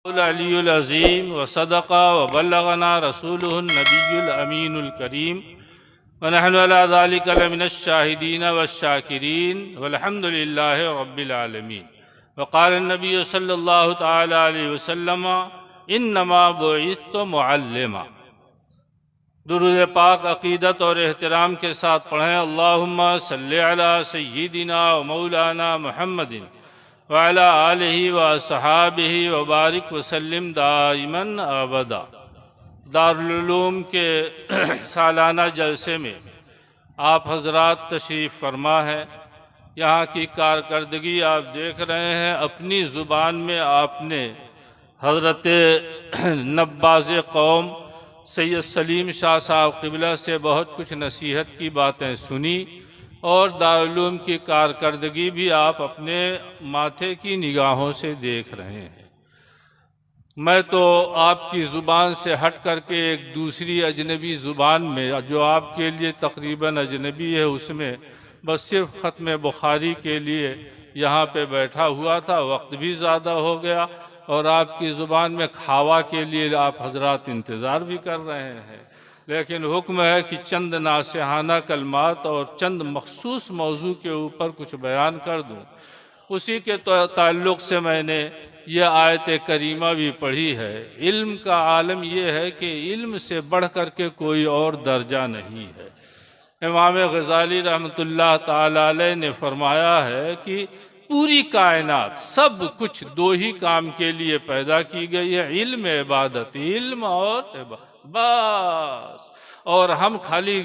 अलीयुल अज़ीम व सदक़ा व बल्लगना रसूलुहुन नबियुल अमीनुल करीम व नहनु अला ज़ालिका लमिनश शाहिदीन वश्शाकिरीन वल्हम्दुलिल्लाहि रब्बिल आलमीन। व क़ाल नबी सल्लल्लाहु तआला अलैहि वसल्लम इन्नमा बुइस्तु मुअल्लिमा। दुरूद पाक अक़ीदत और एहतराम के साथ पढ़ें। अल्लाहुम्मा सल्लि अला सय्यिदिना व मौलाना मुहम्मदिन व अला आलिहि व अस्हाबिहि व बारिक वसल्लिम दाइमन अबदा। दारुल उलूम के सालाना जलसे में आप हजरात तशरीफ़ फरमा है। यहाँ की कारकर्दगी आप देख रहे हैं। अपनी ज़ुबान में आपने हज़रत नब्बाज़ कौम सैयद सलीम शाह साहब क़िबला से बहुत कुछ नसीहत की बातें सुनी और दारुल उलूम की कारकर्दगी भी आप अपने माथे की निगाहों से देख रहे हैं। मैं तो आपकी ज़ुबान से हट करके एक दूसरी अजनबी ज़ुबान में, जो आपके लिए तकरीबन अजनबी है, उसमें बस सिर्फ ख़त्म बुखारी के लिए यहाँ पे बैठा हुआ था। वक्त भी ज़्यादा हो गया और आपकी ज़ुबान में खावा के लिए आप हजरात इंतज़ार भी कर रहे हैं। लेकिन हुक्म है कि चंद नासिहाना कलमात और चंद मखसूस मौजू के ऊपर कुछ बयान कर दूँ। उसी के ताल्लुक़ से मैंने यह आयत करीमा भी पढ़ी है। इल्म का आलम यह है कि इल्म से बढ़ कर के कोई और दर्जा नहीं है। इमाम गज़ाली रहमतुल्लाह ताला अलैह ने फरमाया है कि पूरी कायनात सब कुछ दो ही काम के लिए पैदा की गई है, इल्म इबादत, इल्म और बस। और हम खाली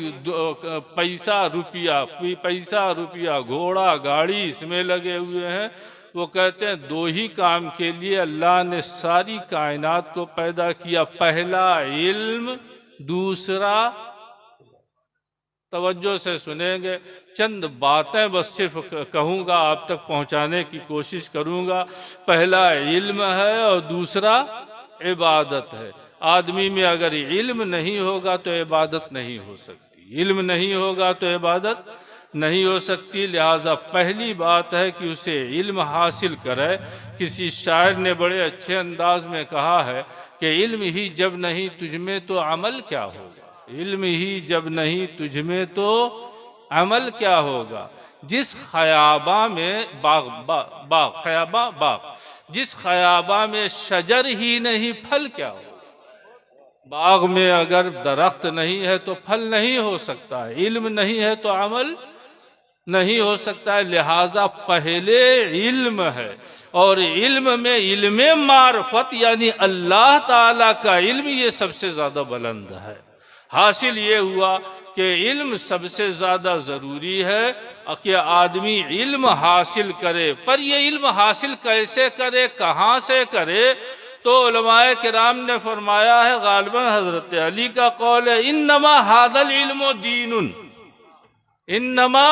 पैसा रुपया घोड़ा गाड़ी इसमें लगे हुए हैं। वो कहते हैं दो ही काम के लिए अल्लाह ने सारी कायनात को पैदा किया। पहला इल्म, दूसरा, तवज्जो से सुनेंगे, चंद बातें बस सिर्फ कहूँगा, आप तक पहुँचाने की कोशिश करूँगा। पहला इल्म है और दूसरा इबादत है। आदमी में अगर इल्म नहीं होगा तो इबादत नहीं हो सकती, इल्म नहीं होगा तो इबादत नहीं हो सकती। लिहाजा पहली बात है कि उसे इल्म हासिल करे। किसी शायर ने बड़े अच्छे अंदाज में कहा है कि इल्म ही जब नहीं तुझमें तो अमल क्या होगा, इल्म ही जब नहीं तुझमें तो अमल क्या होगा। जिस खयाबा में बाग जिस खयाबा में शजर ही नहीं फल क्या होगा। बाग में अगर दरख्त नहीं है तो फल नहीं हो सकता है, इल्म नहीं है तो अमल नहीं हो सकता है। लिहाजा पहले इल्म है और इल्म में इल्म मारफत यानी अल्लाह ताला का इल्म, ये सबसे ज़्यादा बुलंद है। हासिल ये हुआ कि इल्म सबसे ज़्यादा ज़रूरी है कि आदमी इल्म हासिल करे। पर ये इल्म हासिल कैसे करे, कहाँ से करे, तो उलमाए किराम ने फरमाया है, गालिबन हज़रत अली का कौल है, इन्नमा हादल इल्मो दीनुन, इन्नमा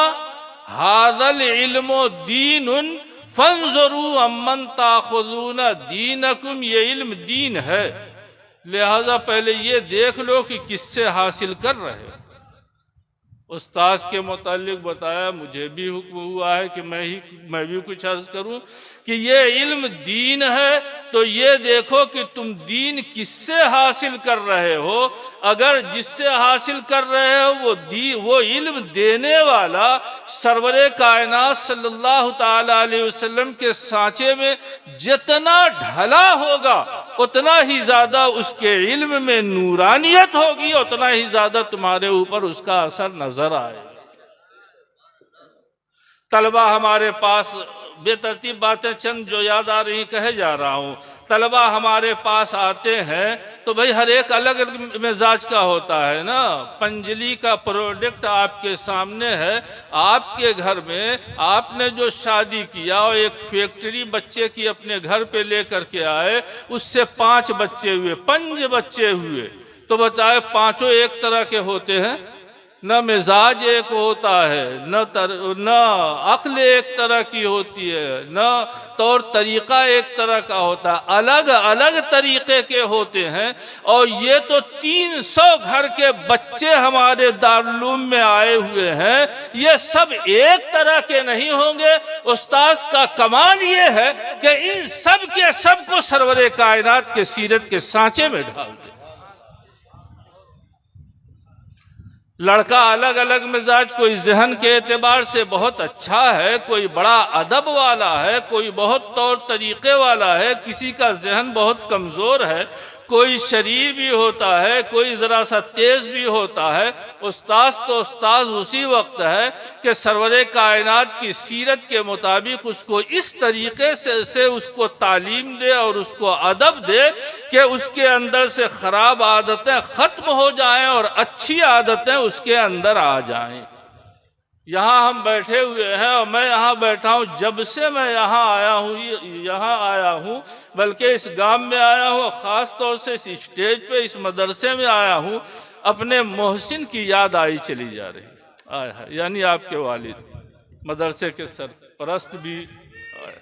हादल इल्मो दीनुन फंजुरू अम्मन ताखुज़ून दीनकुम। ये इल्म दीन है, लिहाजा पहले ये देख लो कि किससे हासिल कर रहे हो। उस्ताद के मुतालिक बताया, मुझे भी हुक्म हुआ है कि मैं भी कुछ अर्ज करूं कि ये इल्म दीन है, तो ये देखो कि तुम दीन किससे हासिल कर रहे हो। अगर जिससे हासिल कर रहे हो वो इल्म देने वाला सरवरे कायनात सल्लल्लाहु ताला अलैहि वसल्लम के सांचे में जितना ढला होगा उतना ही ज़्यादा उसके इल्म में नूरानियत होगी, उतना ही ज़्यादा तुम्हारे ऊपर उसका असर नजर आएगा। तलबा हमारे पास, बेतरतीब बातें चंद जो याद आ रही कहे जा रहा हूँ। तलबा हमारे पास आते हैं तो भाई हर एक अलग अलग मिजाज का होता है ना। पंजली का प्रोडक्ट आपके सामने है, आपके घर में आपने जो शादी किया और एक फैक्ट्री बच्चे की अपने घर पे लेकर के आए, उससे 5 बच्चे हुए, 5 बच्चे हुए, तो बताए पांचों एक तरह के होते हैं? न मिजाज एक होता है, न अक्ल एक तरह की होती है, न तौर तरीक़ा एक तरह का होता है, अलग अलग तरीक़े के होते हैं। और ये तो 300 घर के बच्चे हमारे दारुल में आए हुए हैं, ये सब एक तरह के नहीं होंगे। उस्ताद का कमाल ये है कि इन सब के सब को सरवरे कायनात के सीरत के सांचे में ढाल दे। लड़का अलग अलग मिजाज, कोई जहन के एतबार से बहुत अच्छा है, कोई बड़ा अदब वाला है, कोई बहुत तौर तरीक़े वाला है, किसी का जहन बहुत कमज़ोर है, कोई शरीर भी होता है, कोई ज़रा सा तेज़ भी होता है। उस्ताद तो उस्ताद उसी वक्त है कि सरवरे कायनात की सीरत के मुताबिक उसको इस तरीक़े से उसको तालीम दे और उसको अदब दे कि उसके अंदर से ख़राब आदतें ख़त्म हो जाएं और अच्छी आदतें उसके अंदर आ जाएं। यहाँ हम बैठे हुए हैं और मैं यहाँ बैठा हूँ, जब से मैं यहाँ आया हूँ, बल्कि इस गांव में आया हूँ, ख़ास तौर से इस स्टेज पे इस मदरसे में आया हूँ, अपने मोहसिन की याद आई चली जा रही है, यानी आपके वालिद, मदरसे के सरपरस्त भी आए।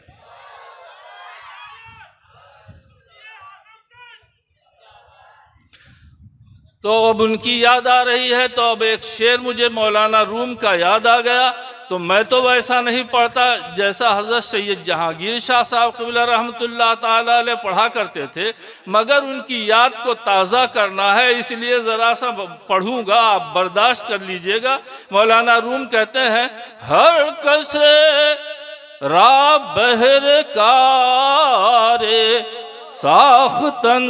तो अब उनकी याद आ रही है, तो अब एक शेर मुझे मौलाना रूम का याद आ गया। तो मैं तो वैसा नहीं पढ़ता जैसा हज़रत सैयद जहांगीर शाह साहब क़िबला रहमतुल्लाह ताला अलैह पढ़ा करते थे, मगर उनकी याद को ताज़ा करना है, इसलिए ज़रा सा पढ़ूँगा, आप बर्दाश्त कर लीजिएगा। मौलाना रूम कहते हैं, हर कसे रा बहर कारे साख्तन,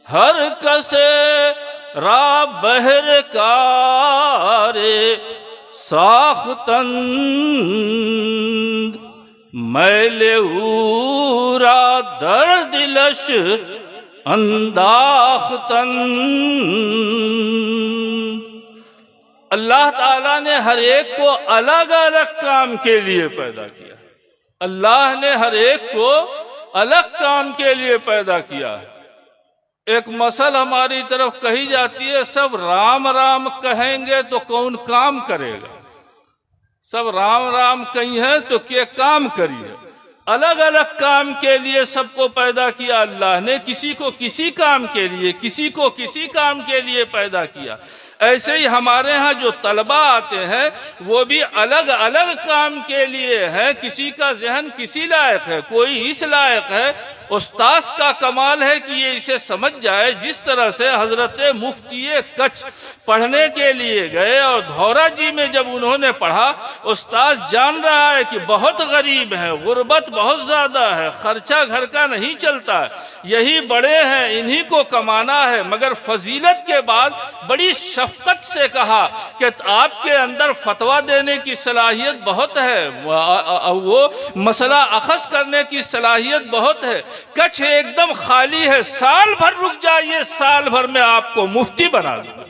हर कसे रा बहर कारे साख्तन, मैले ऊरा दर दिलश अंदाख्तन। अल्लाह ताला ने हर एक को अलग अलग काम के लिए पैदा किया। अल्लाह ने हर एक को अलग काम के लिए पैदा किया है। एक मसल हमारी तरफ कही जाती है, सब राम राम कहेंगे तो कौन काम करेगा, सब राम राम कही है तो क्या काम करिए। अलग अलग काम के लिए सबको पैदा किया अल्लाह ने, किसी को किसी काम के लिए, किसी को किसी काम के लिए पैदा किया। ऐसे ही हमारे यहाँ जो तलबा आते हैं वो भी अलग अलग काम के लिए है, किसी का जहन किसी लायक है, कोई इस लायक है। उस्ताद का कमाल है कि ये इसे समझ जाए। जिस तरह से हजरत मुफ्ती कच्छ पढ़ने के लिए गए और धौरा जी में जब उन्होंने पढ़ा, उस्ताद जान रहा है कि बहुत गरीब है, गुर्बत बहुत ज़्यादा है, खर्चा घर का नहीं चलता है, यही बड़े हैं, इन्हीं को कमाना है, मगर फजीलत के बाद बड़ी शफकत से कहा कि आपके अंदर फतवा देने की सलाहियत बहुत है, वो मसला अखज़ करने की सलाहियत बहुत है। कच्छ एकदम खाली है, साल भर रुक जाइए, साल भर में आपको मुफ्ती बना दूंगा।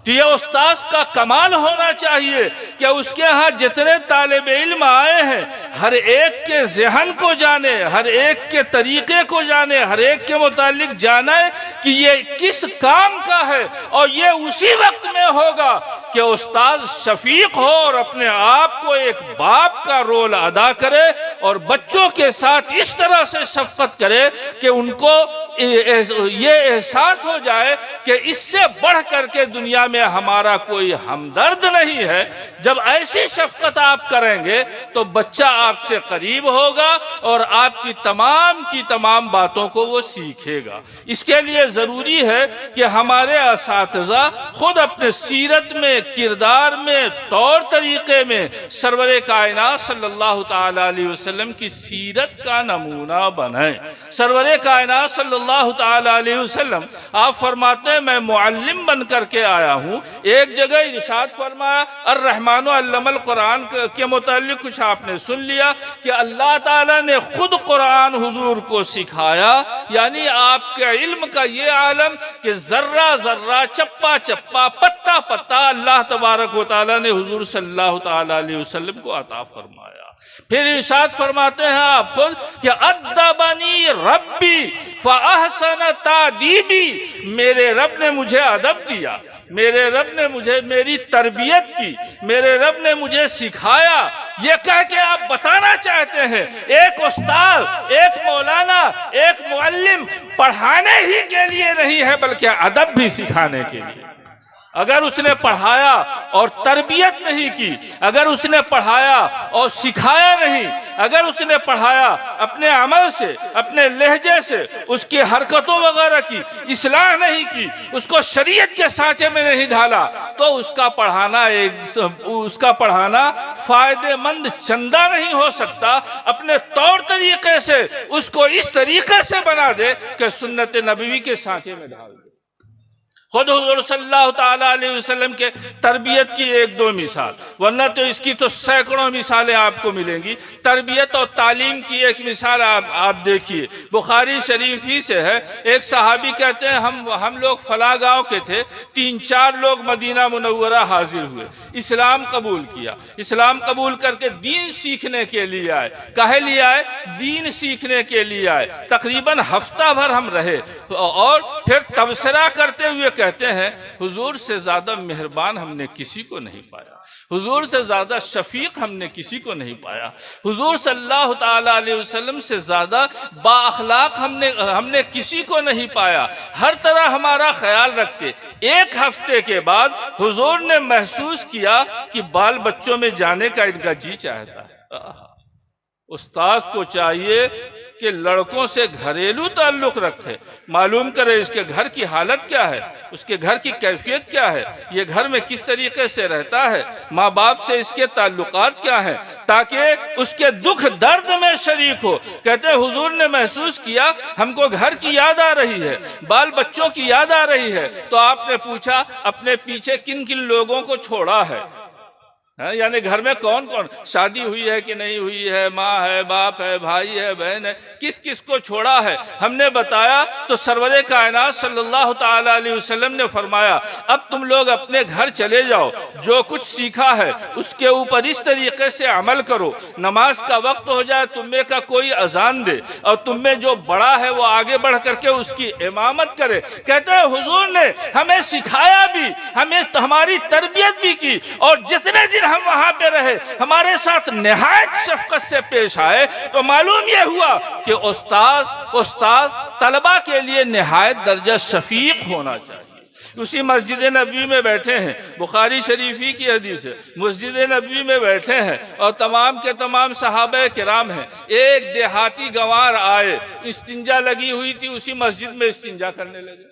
तो यह उस्ताद का कमाल होना चाहिए कि उसके यहाँ जितने तालिब इल्म आए हैं, हर एक के जहन को जाने, हर एक के तरीके को जाने, हर एक के मुतालिक जाने कि ये किस काम का है। और ये उसी वक्त में होगा कि उस्ताद शफीक हो और अपने आप को एक बाप का रोल अदा करे और बच्चों के साथ इस तरह से शफकत करे कि उनको ये एहसास हो जाए कि इससे बढ़ करके दुनिया में हमारा कोई हमदर्द नहीं है। जब ऐसी शफकत आप करेंगे तो बच्चा आपसे करीब होगा और आपकी तमाम बातों को वो सीखेगा। इसके लिए ज़रूरी है कि हमारे असातिज़ा खुद अपने सीरत में, किरदार में, तौर तरीक़े में सरवरे कायनात सल्लल्लाहु ताला अलैहि वसल्लम की सीरत का नमूना बने। सरवरे कायनात सल्लल्लाहु ताला अलैहि वसल्लम आप फरमाते हैं, मैं मुअल्लिम बन करके आया हूँ। एक जगह इरशाद फरमाया, अर्रहमानु अल्लमल कुरान के मुताल्लिक कुछ आपने सुन लिया कि अल्लाह ताला ने खुद कुरान हुजूर को सिखाया। यानी आपके इल्म का ये आलम कि जर्रा जर्रा, चप्पा चप्पा, पत्ता पत्ता अल्लाह तबारक व तआला ने हुजूर सल्लल्लाहु ताला अलैहि वसल्लम को अता फरमाया। फिर इरशाद फरमाते हैं आप खुद कि अद्दबनी रब्बी फअहसन तादीबी, मेरे रब ने मुझे अदब दिया, मेरे रब ने मुझे मेरी तरबियत की, मेरे रब ने मुझे सिखाया। ये कह के आप बताना चाहते हैं एक उस्ताद, एक मौलाना, एक मुअल्लिम पढ़ाने ही के लिए नहीं है बल्कि अदब भी सिखाने के लिए। अगर उसने पढ़ाया और तरबियत नहीं की, अगर उसने पढ़ाया और सिखाया नहीं, अगर उसने पढ़ाया अपने अमल से, अपने लहजे से, उसकी हरकतों वगैरह की इस्लाह नहीं की, उसको शरीयत के सांचे में नहीं ढाला, तो उसका पढ़ाना फायदेमंद चंदा नहीं हो सकता। अपने तौर तरीके से उसको इस तरीके से बना दे कि सुन्नत नबवी के सांचे में डाल दे। खुद हुजूर सल्लल्लाहु ताला अलैहि वसल्लम के तरबियत की एक दो मिसाल, वरना तो इसकी तो सैकड़ों मिसालें आपको मिलेंगी। तरबियत और तालीम की एक मिसाल आप देखिए, बुखारी शरीफ ही से है। एक सहाबी कहते हैं हम लोग फला गाँव के थे, 3-4 लोग मदीना मुनव्वरा हाजिर हुए, इस्लाम कबूल किया। इस्लाम कबूल करके दीन सीखने के लिए आए। काहे लिए आए? दीन सीखने के लिए आए। तकरीबन हफ्ता भर हम रहे और फिर तबसरा करते हुए कहते हैं हुजूर से ज्यादा मेहरबान हमने किसी को नहीं पाया, हुजूर से ज्यादा शफीक हमने किसी को नहीं पाया, हुजूर सल्लल्लाहु ताला अलैहि वसल्लम से ज्यादा बाअखलाक हमने किसी को नहीं पाया। हर तरह हमारा ख्याल रखते। एक हफ्ते के बाद हुजूर ने महसूस किया कि बाल बच्चों में जाने का इनका जी चाहता है। उस्ताद को चाहिए कि लड़कों से घरेलू ताल्लुक रखे, मालूम करे इसके घर की हालत क्या है, उसके घर की कैफियत क्या है, ये घर में किस तरीके से रहता है, माँ बाप से इसके ताल्लुकात क्या हैं, ताकि उसके दुख दर्द में शरीक हो। कहते हैं हुजूर ने महसूस किया हमको घर की याद आ रही है, बाल बच्चों की याद आ रही है, तो आपने पूछा अपने पीछे किन किन लोगों को छोड़ा है, यानी घर में कौन कौन, शादी हुई है कि नहीं हुई है, माँ है, बाप है, भाई है, बहन है, किस किस को छोड़ा है। हमने बताया तो सरवरे कायनात सल्लल्लाहु ताला अलैहि वसल्लम ने फरमाया अब तुम लोग अपने घर चले जाओ, जो कुछ सीखा है उसके ऊपर इस तरीके से अमल करो। नमाज का वक्त हो जाए तुम में का कोई अजान दे और तुम में जो बड़ा है वो आगे बढ़ करके उसकी इमामत करे। कहते हैं हुजूर ने हमें सिखाया भी, हमें हमारी तरबियत भी की, और जितने दिन हम वहां पे रहे हमारे साथ निहायत शफकत से पेश आए। तो मालूम यह हुआ कि उस्ताद तलबा के लिए निहायत दर्जा शफीक होना चाहिए। उसी मस्जिद नबवी में बैठे हैं, बुखारी शरीफी की हदीस है, मस्जिद नबवी में बैठे हैं और तमाम के तमाम सहाबे किराम हैं। एक देहाती गंवार आए, इस्तिंजा लगी हुई थी, उसी मस्जिद में इस्तिंजा करने लगे।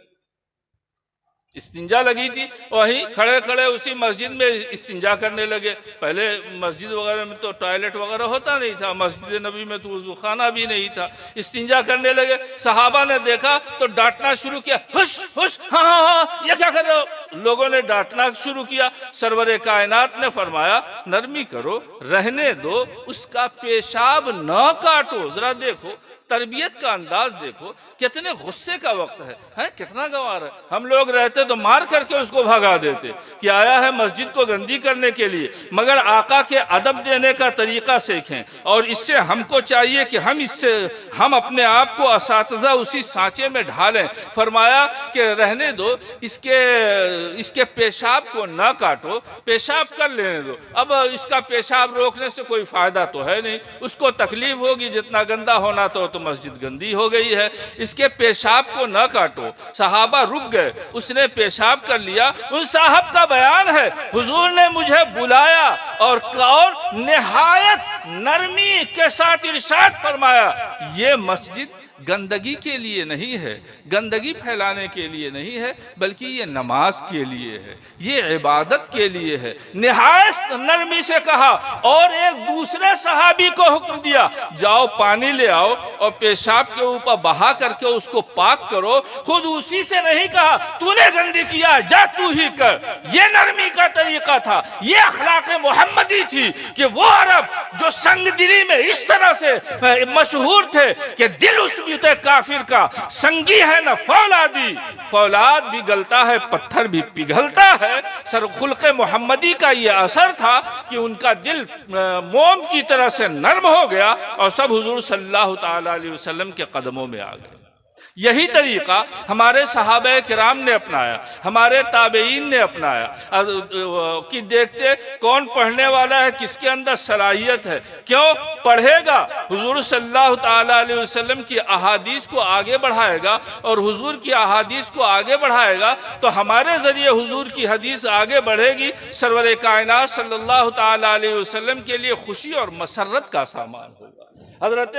इस्तिंजा लगी थी, वहीं खड़े खड़े उसी मस्जिद में इस्तिंजा करने लगे। पहले मस्जिद वगैरह में तो टॉयलेट वगैरह होता नहीं था, मस्जिद नबी में तो वुज़ू खाना भी नहीं था। इस्तिंजा करने लगे, सहाबा ने देखा तो डांटना शुरू किया, हुश हुश, हाँ हाँ हाँ, ये क्या कर रहे हो। लोगों ने डांटना शुरू किया। सरवरे कायनात ने फरमाया नरमी करो, रहने दो, उसका पेशाब न काटो। जरा देखो तरबियत का अंदाज देखो, कितने गुस्से का वक्त है, कितना गंवार है। हम लोग रहते तो मार करके उसको भगा देते कि आया है मस्जिद को गंदी करने के लिए, मगर आका के अदब देने का तरीका सीखें। और इससे हमको चाहिए कि हम अपने आप को असातिज़ा उसी सांचे में ढालें। फरमाया कि रहने दो, इसके पेशाब को ना काटो, पेशाब कर लेने दो। अब इसका पेशाब रोकने से कोई फायदा तो है नहीं, उसको तकलीफ होगी, जितना गंदा होना तो मस्जिद गंदी हो गई है, इसके पेशाब को न काटो। सहाबा रुक गए, उसने पेशाब कर लिया। उन साहब का बयान है हुजूर ने मुझे बुलाया और निहायत नरमी के साथ इरशाद फरमाया ये मस्जिद गंदगी के लिए नहीं है, गंदगी फैलाने के लिए नहीं है, बल्कि ये नमाज के लिए है, ये इबादत के लिए है। निहायत नरमी से कहा और एक दूसरे सहाबी को हुक्म दिया जाओ पानी ले आओ और पेशाब के ऊपर बहा करके उसको पाक करो। खुद उसी से नहीं कहा तूने गंदी किया, जा तू ही कर। ये नरमी का तरीका था, ये अखलाक मोहम्मदी थी कि वो अरब जो संगदिली में इस तरह से मशहूर थे कि दिल उस भी तो काफिर का संगी है न फौलादी, फौलाद भी गलता है पत्थर भी पिघलता है। सर खुल्क़ मोहम्मदी का ये असर था कि उनका दिल मोम की तरह से नर्म हो गया और सब हुजूर सल्लल्लाहु ताला अलैहि वसल्लम के कदमों में आ गए। यही तरीका हमारे सहाबे किराम ने अपनाया, हमारे ताबेईन ने अपनाया कि देखते कौन पढ़ने वाला है, किसके अंदर सलाहियत है, क्यों पढ़ेगा, हुजूर सल्लल्लाहु ताला अलैहि वसल्लम की अहादीस को आगे बढ़ाएगा और हुजूर की अहादीस को आगे बढ़ाएगा तो हमारे ज़रिए हुजूर की हदीस आगे बढ़ेगी। सरवर कायनात सल्लल्लाहु ताला अलैहि वसल्लम के लिए खुशी और मसरत का सामान होगा। हजरत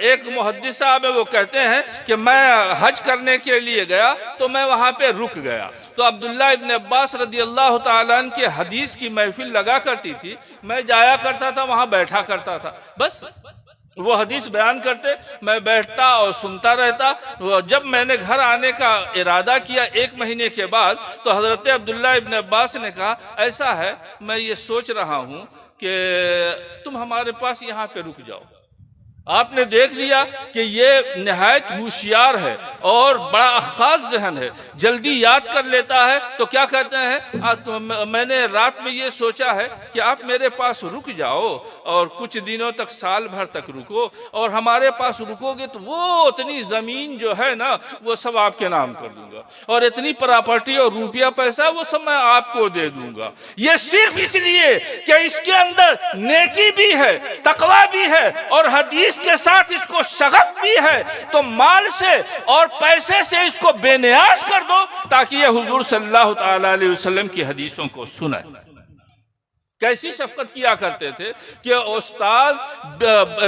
एक मुहद्दिस साहब है, वो कहते हैं कि मैं हज करने के लिए गया तो मैं वहाँ पे रुक गया, तो अब्दुल्ला इब्न अब्बास रदी अल्लाह ताला अन्हु के हदीस की महफिल लगा करती थी, मैं जाया करता था, वहाँ बैठा करता था, बस वो हदीस बयान करते, मैं बैठता और सुनता रहता। जब मैंने घर आने का इरादा किया 1 महीने के बाद, तो हजरत अब्दुल्ला इब्न अब्बास ने कहा ऐसा है, मैं ये सोच रहा हूँ कि तुम हमारे पास यहाँ पे रुक जाओ। आपने देख लिया कि ये निहायत होशियार है और बड़ा खास जहन है, जल्दी याद कर लेता है, तो क्या कहते हैं मैंने रात में ये सोचा है कि आप मेरे पास रुक जाओ और कुछ दिनों तक, साल भर तक रुको, और हमारे पास रुकोगे तो वो इतनी ज़मीन जो है ना वो सब आपके नाम कर दूंगा और इतनी प्रॉपर्टी और रुपया पैसा वो सब मैं आपको दे दूंगा। ये सिर्फ इसलिए कि इसके अंदर नेकी भी है, तकवा भी है और हदीस के साथ इसको शगफ भी है, तो माल से और पैसे से इसको बेनियाज कर दो ताकि ये हुजूर सल्लल्लाहु ताला अलैहि वसल्लम की हदीसों को सुने। कैसी शफकत किया करते थे कि उस्ताद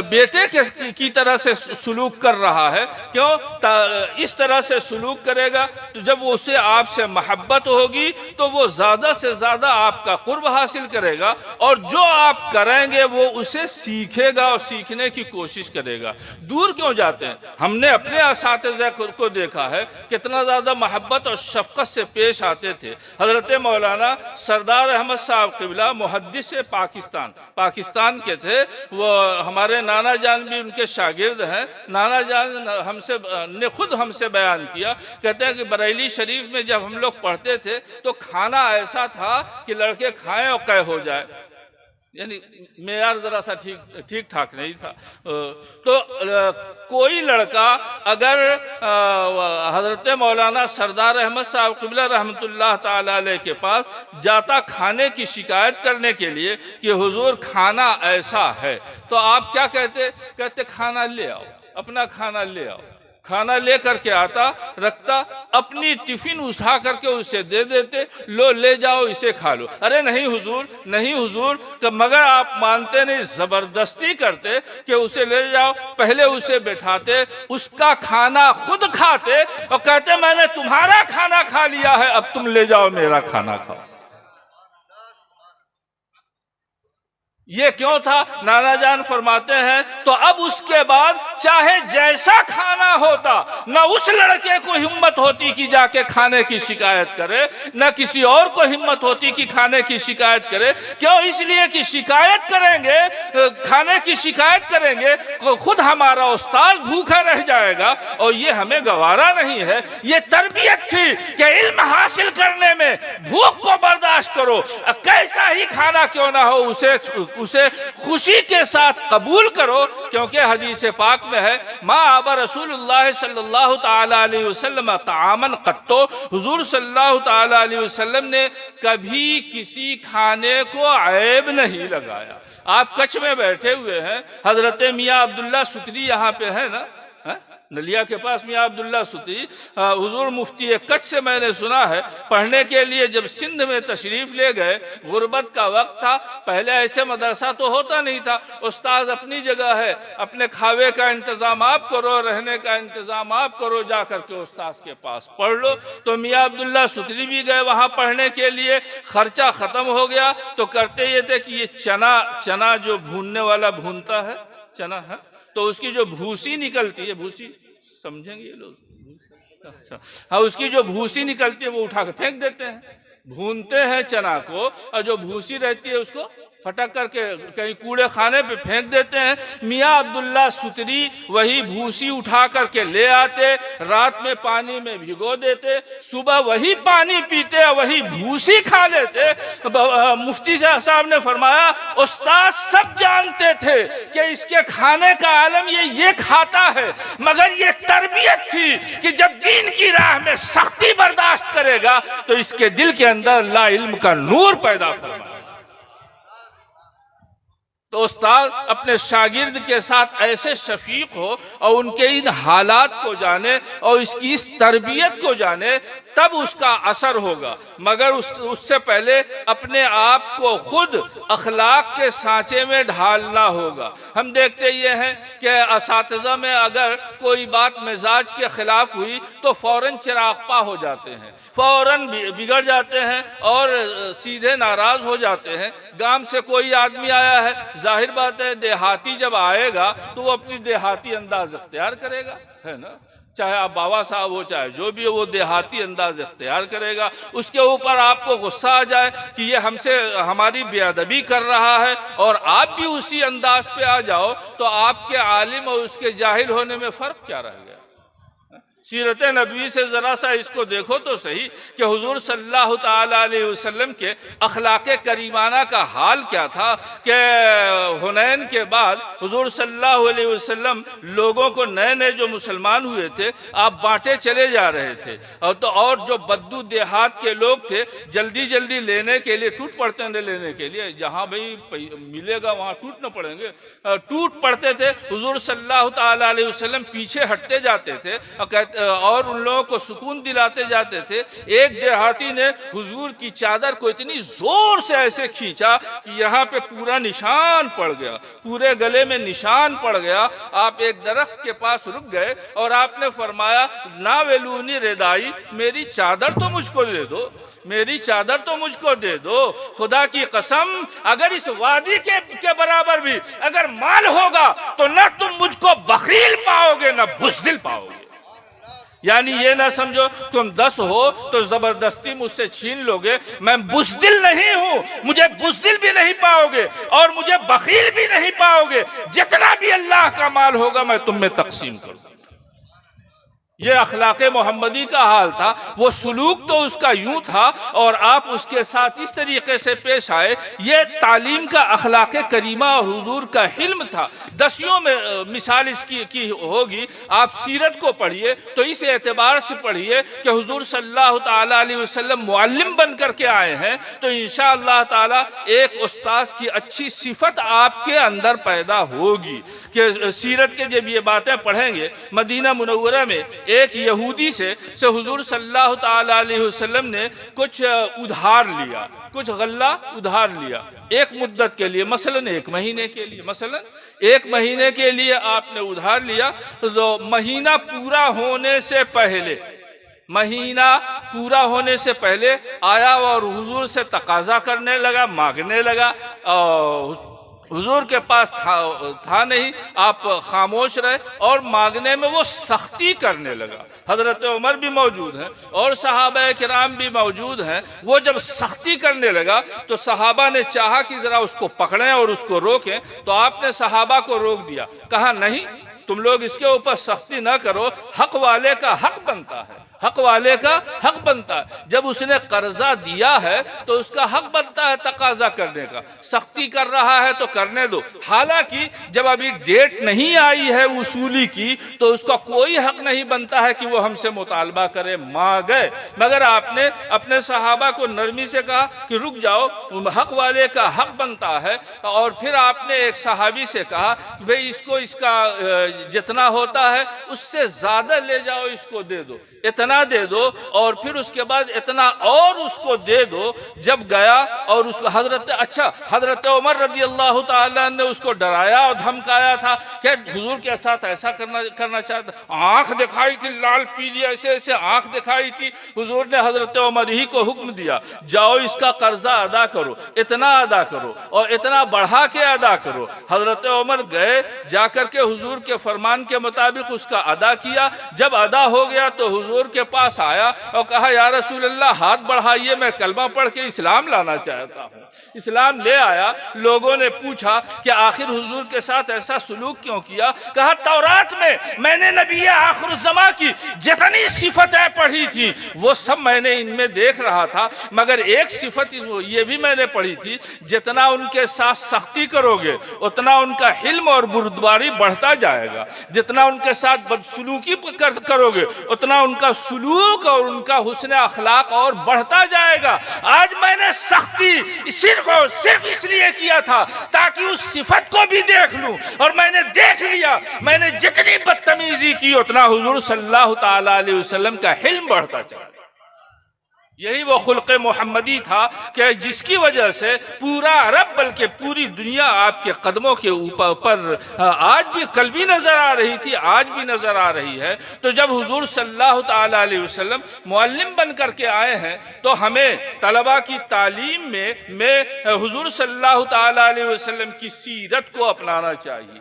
बेटे की तरह से सुलूक कर रहा है, क्यों इस तरह से सुलूक करेगा तो जब उससे आपसे मोहब्बत होगी तो वो ज़्यादा से ज़्यादा आपका कुर्ब हासिल करेगा और जो आप करेंगे वो उसे सीखेगा और सीखने की कोशिश करेगा। दूर क्यों जाते हैं, हमने अपने असातिज़ा को देखा है कितना ज़्यादा मोहब्बत और शफकत से पेश आते थे। हज़रत मौलाना सरदार अहमद साहब क़िबला मुहद्दिस पाकिस्तान के थे, वो हमारे नाना जान भी उनके शागिर्द हैं। नाना जान ने खुद हमसे बयान किया, कहते हैं कि बरेली शरीफ में जब हम लोग पढ़ते थे तो खाना ऐसा था कि लड़के खाएं और कै हो जाए, यानी मेयार जरा सा ठीक ठाक नहीं था। तो कोई लड़का अगर हजरत मौलाना सरदार अहमद साहब क़िबला रहमतुल्लाह ताला अलैह के पास जाता खाने की शिकायत करने के लिए कि हुजूर खाना ऐसा है, तो आप क्या कहते खाना ले आओ, अपना खाना ले आओ। खाना ले करके आता, रखता, अपनी टिफिन उठा करके उसे दे देते, लो ले जाओ इसे खा लो। अरे नहीं हुजूर, नहीं हुजूर, मगर आप मानते नहीं, जबरदस्ती करते कि उसे ले जाओ, पहले उसे बैठाते, उसका खाना खुद खाते और कहते मैंने तुम्हारा खाना खा लिया है, अब तुम ले जाओ मेरा खाना खाओ। ये क्यों था? नाना जान फरमाते हैं तो अब उसके बाद चाहे जैसा खाना होता, न उस लड़के को हिम्मत होती कि जाके खाने की शिकायत करे, न किसी और को हिम्मत होती कि खाने की शिकायत करे। क्यों? इसलिए कि शिकायत करेंगे, खाने की शिकायत करेंगे तो खुद हमारा उस्ताद भूखा रह जाएगा और ये हमें गवारा नहीं है। ये तरबियत थी कि इल्म हासिल करने में भूख को बर्दाश्त करो, कैसा ही खाना क्यों ना हो उसे खुशी के साथ कबूल करो, क्योंकि हदीस पाक में है मा अबा रसूलुल्लाह सल्लल्लाहु ताला अलैहि वसल्लम तामन कत्तो, हुजूर सल्लल्लाहु ताला अलैहि वसल्लम ने कभी किसी खाने को ऐब नहीं लगाया। आप कच्छ में बैठे हुए हैं, हजरत मियाँ अब्दुल्ला सुतरी यहाँ पे है ना, नलिया के पास मियाँ अब्दुल्ला सुतरी हुजूर मुफ्ती कच्छ से मैंने सुना है पढ़ने के लिए जब सिंध में तशरीफ ले गए, गुर्बत का वक्त था, पहले ऐसे मदरसा तो होता नहीं था, उस्ताद अपनी जगह है, अपने खावे का इंतजाम आप करो, रहने का इंतजाम आप करो, जा करके उस्ताद के पास पढ़ लो। तो मियाँ अब्दुल्ला सुतरी भी गए वहाँ पढ़ने के लिए, खर्चा ख़त्म हो गया तो करते ये थे कि ये चना जो भूनने वाला भूनता है, चना है तो उसकी जो भूसी निकलती है, भूसी समझेंगे ये लोग, अच्छा हाँ, उसकी जो भूसी निकलती है वो उठा कर फेंक देते हैं। भूनते हैं चना को और जो भूसी रहती है उसको फटक करके कहीं कूड़े खाने पे फेंक देते हैं। मियाँ अब्दुल्ला सुतरी वही भूसी उठा करके ले आते, रात में पानी में भिगो देते, सुबह वही पानी पीते, वही भूसी खा लेते। मुफ्ती साहब ने फरमाया उस्ताद सब जानते थे कि इसके खाने का आलम ये खाता है, मगर ये तरबियत थी कि जब दीन की राह में सख्ती बर्दाश्त करेगा तो इसके दिल के अंदर अल्लाह इल्म का नूर पैदा फरमाएगा। तो उस्ताद अपने शागिर्द के साथ ऐसे शफीक हो और उनके इन हालात को जाने और इसकी इस तरबियत को जाने, तब उसका असर होगा। मगर उससे पहले अपने आप को खुद अखलाक के सांचे में ढालना होगा। हम देखते ये हैं कि असातिज़ा में अगर कोई बात मिजाज के खिलाफ हुई तो फ़ौरन चिरागपा हो जाते हैं, फ़ौरन बिगड़ जाते हैं और सीधे नाराज़ हो जाते हैं। गांव से कोई आदमी आया है, जाहिर बात है देहाती जब आएगा तो वो अपनी देहाती अंदाज इख्तियार करेगा, है ना। चाहे आप बाबा साहब हो चाहे जो भी हो, वो देहाती अंदाज इख्तियार करेगा। उसके ऊपर आपको गुस्सा आ जाए कि ये हमसे हमारी बेअदबी कर रहा है और आप भी उसी अंदाज पे आ जाओ, तो आपके आलिम और उसके जाहिल होने में फ़र्क क्या रह गया। सीरत नबी से ज़रा सा इसको देखो तो सही कि हुजूर सल्लल्लाहु ताला अलैहि वसल्लम के अखलाक़े करीमाना का हाल क्या था कि हुनैन के बाद हुजूर सल्लल्लाहु अलैहि वसल्लम लोगों को नए नए जो मुसलमान हुए थे आप बांटे चले जा रहे थे, और जो बद्दू देहात के लोग थे जल्दी जल्दी लेने के लिए टूट पड़ते थे, लेने के लिए जहाँ भाई मिलेगा वहाँ टूट न पड़ेंगे, टूट पड़ते थे। हुजूर सल्लल्लाहु ताला अलैहि वसल्लम पीछे हटते जाते थे और उन लोगों को सुकून दिलाते जाते थे। एक देहाती ने हुजूर की चादर को इतनी जोर से ऐसे खींचा कि यहाँ पे पूरा निशान पड़ गया, पूरे गले में निशान पड़ गया। आप एक दरख्त के पास रुक गए और आपने फरमाया ना वेलूनी रेदाई, मेरी चादर तो मुझको दे दो, मेरी चादर तो मुझको दे दो। खुदा की कसम अगर इस वादी के बराबर भी अगर माल होगा तो ना तुम मुझको बखील पाओगे ना बुज़दिल पाओगे। यानी ये ना समझो तुम 10 हो तो जबरदस्ती मुझसे छीन लोगे। मैं बुज़दिल नहीं हूं, मुझे बुज़दिल भी नहीं पाओगे और मुझे बखील भी नहीं पाओगे। जितना भी अल्लाह का माल होगा मैं तुम में तकसीम करूंगा। ये अखलाक़े मोहम्मदी का हाल था। वो सुलूक तो उसका यूं था और आप उसके साथ इस तरीके से पेश आए। ये तालीम का अखलाक़े करीमा और हुजूर का हिल्म था। दसियों में मिसाल इसकी की होगी। आप सीरत को पढ़िए तो इस एतबार से पढ़िए कि हुजूर सल्लल्लाहु ताला अलैहि वसल्लम मुअल्लिम बन करके आए हैं, तो इंशाअल्लाह ताला एक उस्ताद की अच्छी सिफत आपके अंदर पैदा होगी कि सीरत के जब ये बातें पढ़ेंगे। मदीना मुनव्वरा में एक यहूदी से हुजूर सल्लल्लाहु ताला अलैहि वसल्लम ने कुछ उधार लिया, कुछ गल्ला उधार लिया एक मुद्दत के लिए, मसलन 1 महीने के लिए, मसलन 1 महीने के लिए आपने उधार लिया। तो महीना पूरा होने से पहले, महीना पूरा होने से पहले आया और हुजूर से तकाजा करने लगा, मांगने लगा। हुजूर के पास था नहीं, आप खामोश रहे और मांगने में वो सख्ती करने लगा। हजरत उमर भी मौजूद हैं और सहाबा किराम भी मौजूद हैं। वो जब सख्ती करने लगा तो सहाबा ने चाहा कि ज़रा उसको पकड़ें और उसको रोकें, तो आपने सहाबा को रोक दिया। कहा नहीं, तुम लोग इसके ऊपर सख्ती ना करो, हक वाले का हक बनता है, हक वाले का हक बनता है। जब उसने कर्जा दिया है तो उसका हक बनता है तकाजा करने का। सख्ती कर रहा है तो करने दो। हालांकि जब अभी डेट नहीं आई है वसूली की तो उसका कोई हक नहीं बनता है कि वो हमसे मुतालबा करे, मांगे। मगर आपने अपने सहाबा को नरमी से कहा कि रुक जाओ, हक वाले का हक बनता है। और फिर आपने एक सहाबी से कहा कि भाई इसको इसका जितना होता है उससे ज्यादा ले जाओ, इसको दे दो, इतना दे दो और फिर उसके बाद इतना और उसको दे दो। जब गया और उसको हजरत उमर रज़ी अल्लाह ताला ने उसको डराया और धमकाया था कि हुजूर के साथ ऐसा करना चाहता। आंख दिखाई थी लाल पीली, ऐसे ऐसे आंख दिखाई थी। हुजूर ने हजरत उमर ही को हुक्म दिया, जाओ इसका कर्जा अदा करो, इतना अदा करो और इतना बढ़ा के अदा करो। हजरत उमर गए, जाकर के हुजूर के फरमान के मुताबिक उसका अदा किया। जब अदा हो गया तो हुजूर के के पास आया और कहा या रसूल अल्लाह हाथ बढ़ाइए, मैं कलमा पढ़ के इस्लाम लाना चाहता हूँ। इस्लाम ले आया। लोगों ने पूछा कि आखिर हुजूर के साथ ऐसा सुलूक क्यों किया? कहा तौरात में मैंने नबी आखिरुज़्ज़मा की जितनी सिफतें पढ़ी थी वो सब मैंने इनमें देख रहा था, मगर एक सिफत ये भी मैंने पढ़ी थी, जितना उनके साथ सख्ती करोगे उतना उनका हिल्म और बुर्दबारी बढ़ता जाएगा, जितना उनके साथ बदसलूकी करोगे उतना उनका सुलूक और उनका हुस्न अखलाक और बढ़ता जाएगा। आज मैंने सख्ती सिर्फ और सिर्फ इसलिए किया था ताकि उस सिफत को भी देख लूं, और मैंने देख लिया। मैंने जितनी बदतमीजी की उतना हुजूर सल्लल्लाहु ताला अलैहि वसल्लम का हिल्म बढ़ता चला। यही वो खुल्क़े मोहम्मदी था कि जिसकी वजह से पूरा अरब बल्कि पूरी दुनिया आपके कदमों के ऊपर आज भी, कल भी नजर आ रही थी, आज भी नजर आ रही है। तो जब हुजूर सल्लल्लाहु ताला अलैहि वसल्लम मुअल्लिम बन करके आए हैं तो हमें तलबा की तालीम में हुजूर सल्लल्लाहु ताला अलैहि वसल्लम की सीरत को अपनाना चाहिए।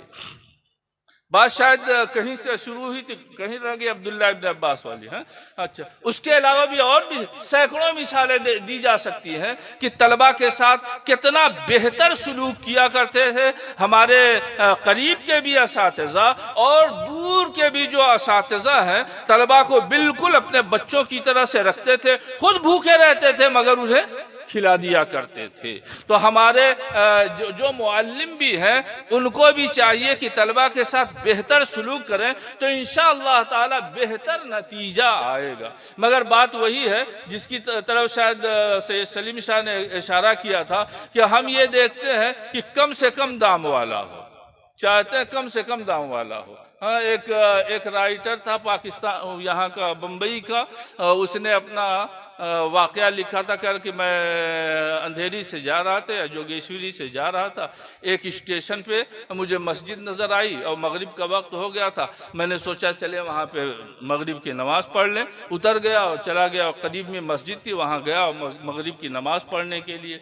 बात शायद कहीं से शुरू हुई थी, कहीं रह गई अब्दुल्ला इब्न अब्बास वाली है। अच्छा, उसके अलावा भी और भी सैकड़ों मिसालें दी जा सकती हैं कि तलबा के साथ कितना बेहतर सलूक किया करते थे हमारे करीब के भी असातिज़ा और दूर के भी जो असातिज़ा हैं। तलबा को बिल्कुल अपने बच्चों की तरह से रखते थे, खुद भूखे रहते थे मगर उन्हें खिला दिया करते थे। तो हमारे जो मुअल्लिम भी हैं उनको भी चाहिए कि तलबा के साथ बेहतर सलूक करें, तो इंशाअल्लाह ताला बेहतर नतीजा आएगा। मगर बात वही है जिसकी तरफ शायद सैयद सलीम शाह ने इशारा किया था कि हम ये देखते हैं कि कम से कम दाम वाला हो, चाहते हैं कम से कम दाम वाला हो। हाँ, एक राइटर था पाकिस्तान, यहाँ का, बम्बई का, उसने अपना वाक़या लिखा था कि मैं अंधेरी से जा रहा था या जोगेश्वरी से जा रहा था, एक स्टेशन पे मुझे मस्जिद नज़र आई और मगरिब का वक्त हो गया था। मैंने सोचा चले वहाँ पे मगरिब की नमाज़ पढ़ लें। उतर गया और चला गया और करीब में मस्जिद थी, वहाँ गया और मगरिब की नमाज़ पढ़ने के लिए।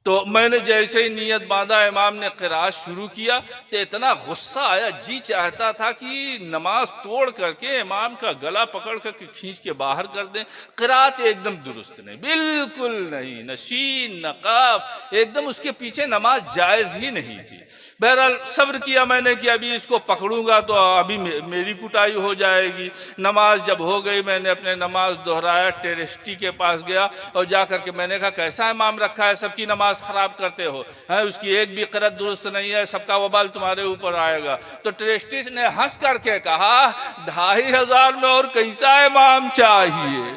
तो मैंने जैसे ही नियत बांधा, इमाम ने क़िराअत शुरू किया तो इतना गुस्सा आया, जी चाहता था कि नमाज तोड़ करके इमाम का गला पकड़ करके खींच के बाहर कर दें। क़िराअत एकदम दुरुस्त नहीं, बिल्कुल नहीं, न शीन न काफ, एकदम उसके पीछे नमाज जायज़ ही नहीं थी। बहरहाल सब्र किया मैंने कि अभी इसको पकड़ूंगा तो अभी मेरी कुटाई हो जाएगी। नमाज जब हो गई मैंने अपने नमाज दोहराया, टेरेस्टी के पास गया और जा करके मैंने कहा कैसा इमाम रखा है, सबकी नमाज खराब करते हो, है उसकी एक भी क़िराअत दुरुस्त नहीं है, सबका वबाल तुम्हारे ऊपर आएगा। तो टेरेस्टी ने हंस करके कहा 2500 में और कैसा इमाम चाहिए?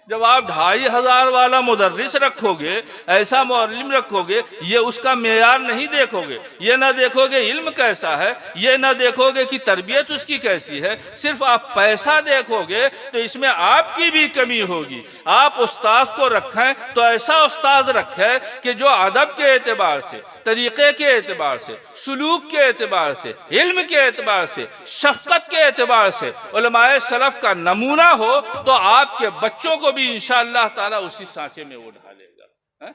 जब आप 2500 वाला मुदर्रिस रखोगे, ऐसा मुअल्लिम रखोगे, ये उसका मेयार नहीं देखोगे, ये ना देखोगे इल्म कैसा है, ये ना देखोगे कि तरबियत उसकी कैसी है, सिर्फ आप पैसा देखोगे तो इसमें आपकी भी कमी होगी। आप उस्ताद को रखें तो ऐसा उस्ताद रखें कि जो अदब के एतबार से, तरीक़े के एतबार से, सुलूक के एतबार से, इल्म के एतबार से, शफ़क़त के एतबार से उलमाए सलफ़ का नमूना हो, तो आपके बच्चों को भी इंशाअल्लाह ताला उसी सांचे में वो ढालेगा।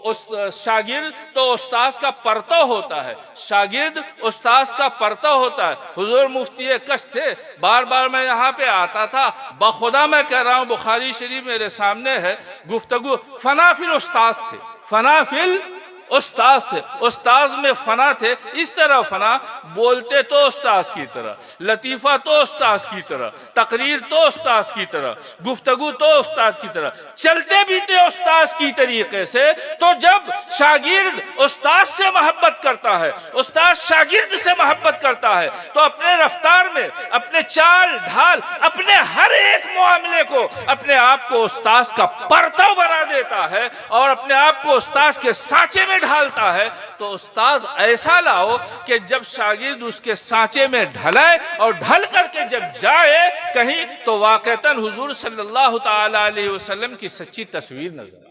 उस शागिर्द तो उस्ताद का परतो होता है, शागिर्द उस्ताद का परतो होता है। हुजूर मुफ्ती कश थे, बार बार मैं यहाँ पे आता था, बखुदा मैं कह रहा हूँ, बुखारी शरीफ मेरे सामने है, गुफ्तगू फनाफिल उस्ताद थे, फनाफिल उस्ताद थे, उस्ताद में फना थे। इस तरह फना, बोलते तो उस्ताद की तरह, लतीफ़ा तो उस्ताद की तरह, तकरीर तो उस्ताद की तरह, गुफ्तगू तो उस्ताद की तरह, चलते भी थे उस्ताद की तरीके से। तो जब शागिर्द उस्ताद से मोहब्बत करता है, उस्ताद शागिर्द से मोहब्बत करता है, तो अपने रफ्तार में, अपने चाल ढाल, अपने हर एक मामले को, अपने आप को उस्ताद का परतव बना देता है और अपने आप को उस्ताद के सांचे में ढालता है। तो उस्ताद ऐसा लाओ कि जब शागिर्द उसके सांचे में ढले और ढल करके जब जाए कहीं, तो वाक़तन हुजूर सल्लल्लाहु ताला अलैहि वसल्लम की सच्ची तस्वीर नजर आए।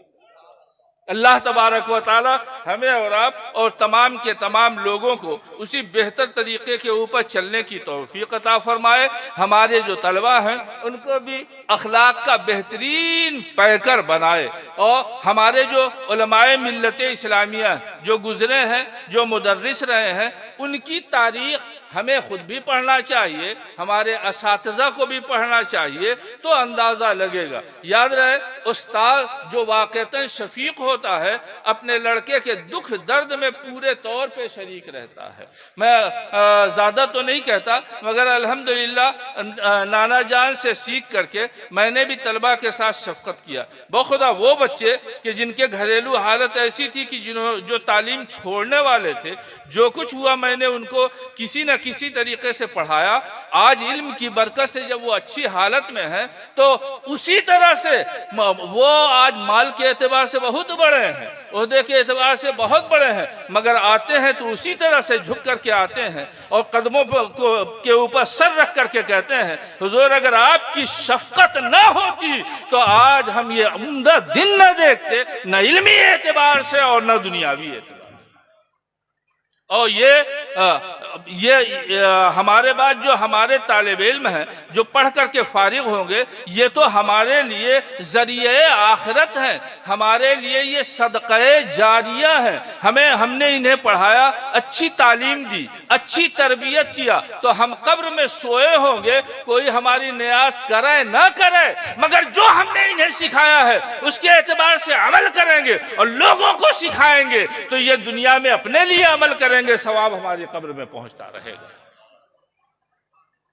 अल्लाह तबारक व तआला हमें और आप और तमाम के तमाम लोगों को उसी बेहतर तरीके के ऊपर चलने की तौफीक अता फरमाए। हमारे जो तलबा हैं उनको भी अखलाक का बेहतरीन पैकर बनाए और हमारे जो उलमाए मिल्लत इस्लामिया जो गुजरे हैं, जो मुदर्रिस रहे हैं, उनकी तारीख हमें खुद भी पढ़ना चाहिए, हमारे असातिज़ा को भी पढ़ना चाहिए, तो अंदाज़ा लगेगा। याद रहे, उस्ताद जो वाक़तन शफीक होता है, अपने लड़के के दुख दर्द में पूरे तौर पे शरीक रहता है। मैं ज़्यादा तो नहीं कहता, मगर अल्हम्दुलिल्लाह नाना जान से सीख करके मैंने भी तलबा के साथ शफ़क़त किया। बखुदा वो बच्चे कि जिनके घरेलू हालत ऐसी थी कि जो तालीम छोड़ने वाले थे, जो कुछ हुआ मैंने उनको किसी न किसी तरीके से पढ़ाया। आज इल्म की बरकत से जब वो अच्छी हालत में है, तो उसी तरह से वो आज माल के एतबार से बहुत बड़े हैं, ओहदे के एतबार से बहुत बड़े हैं, मगर आते हैं तो उसी तरह से झुक करके आते हैं और कदमों के ऊपर सर रख करके कहते हैं, हुजूर अगर आपकी शफकत न होती तो आज हम ये उम्दा दिन न देखते, न इल्मी एतबार से और न दुनियावी एतबार। और ये हमारे बाद जो हमारे तालिब इल्म हैं, जो पढ़ करके फारिग होंगे, ये तो हमारे लिए ज़रिए आखिरत हैं, हमारे लिए ये सदक़े जारिया है। हमने इन्हें पढ़ाया, अच्छी तालीम दी, अच्छी तरबियत किया, तो हम कब्र में सोए होंगे, कोई हमारी न्यास करे ना करे, मगर जो हमने इन्हें सिखाया है उसके एतबार से अमल करेंगे और लोगों को सिखाएंगे, तो ये दुनिया में अपने लिए अमल करेंगे, सवाब हमारी कब्र में पहुंचता रहेगा।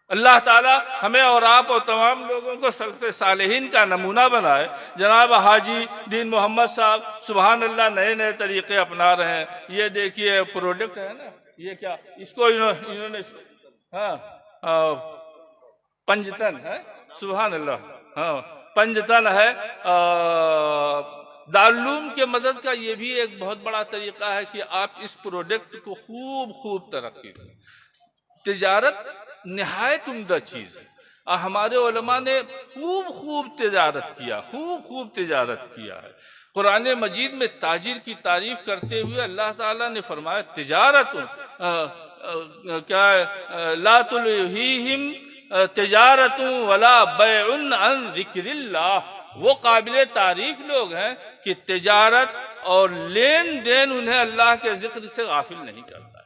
अल्लाह ताला हमें और आप और तमाम लोगों को सल्फ़े सालिहीन का नमूना बनाए। जनाब हाजी दीन मोहम्मद साहब सुबहान अल्लाह नए नए तरीके अपना रहे हैं। ये देखिए प्रोडक्ट है ना, ये क्या, इसको इन्होंने पंजतन है, सुबहान अल्लाह, हाँ पंजतन है। दारुल के मदद का ये भी एक बहुत बड़ा तरीका है कि आप इस प्रोडक्ट को खूब तरक्की दें। तिजारत निहायत उम्दा चीज़ है। हमारे उलमा ने खूब तिजारत किया, खूब तिजारत किया है। कुरान मजीद में ताजिर की तारीफ करते हुए अल्लाह ताला ने फरमाया, तिजारत क्या ला तुल्हीहिम तिजारतुन वला बैउन अन ज़िक्रिल्लाह। वो काबिल तारीफ लोग हैं कि तिजारत और लेन देन उन्हें अल्लाह के जिक्र से गाफिल नहीं करता।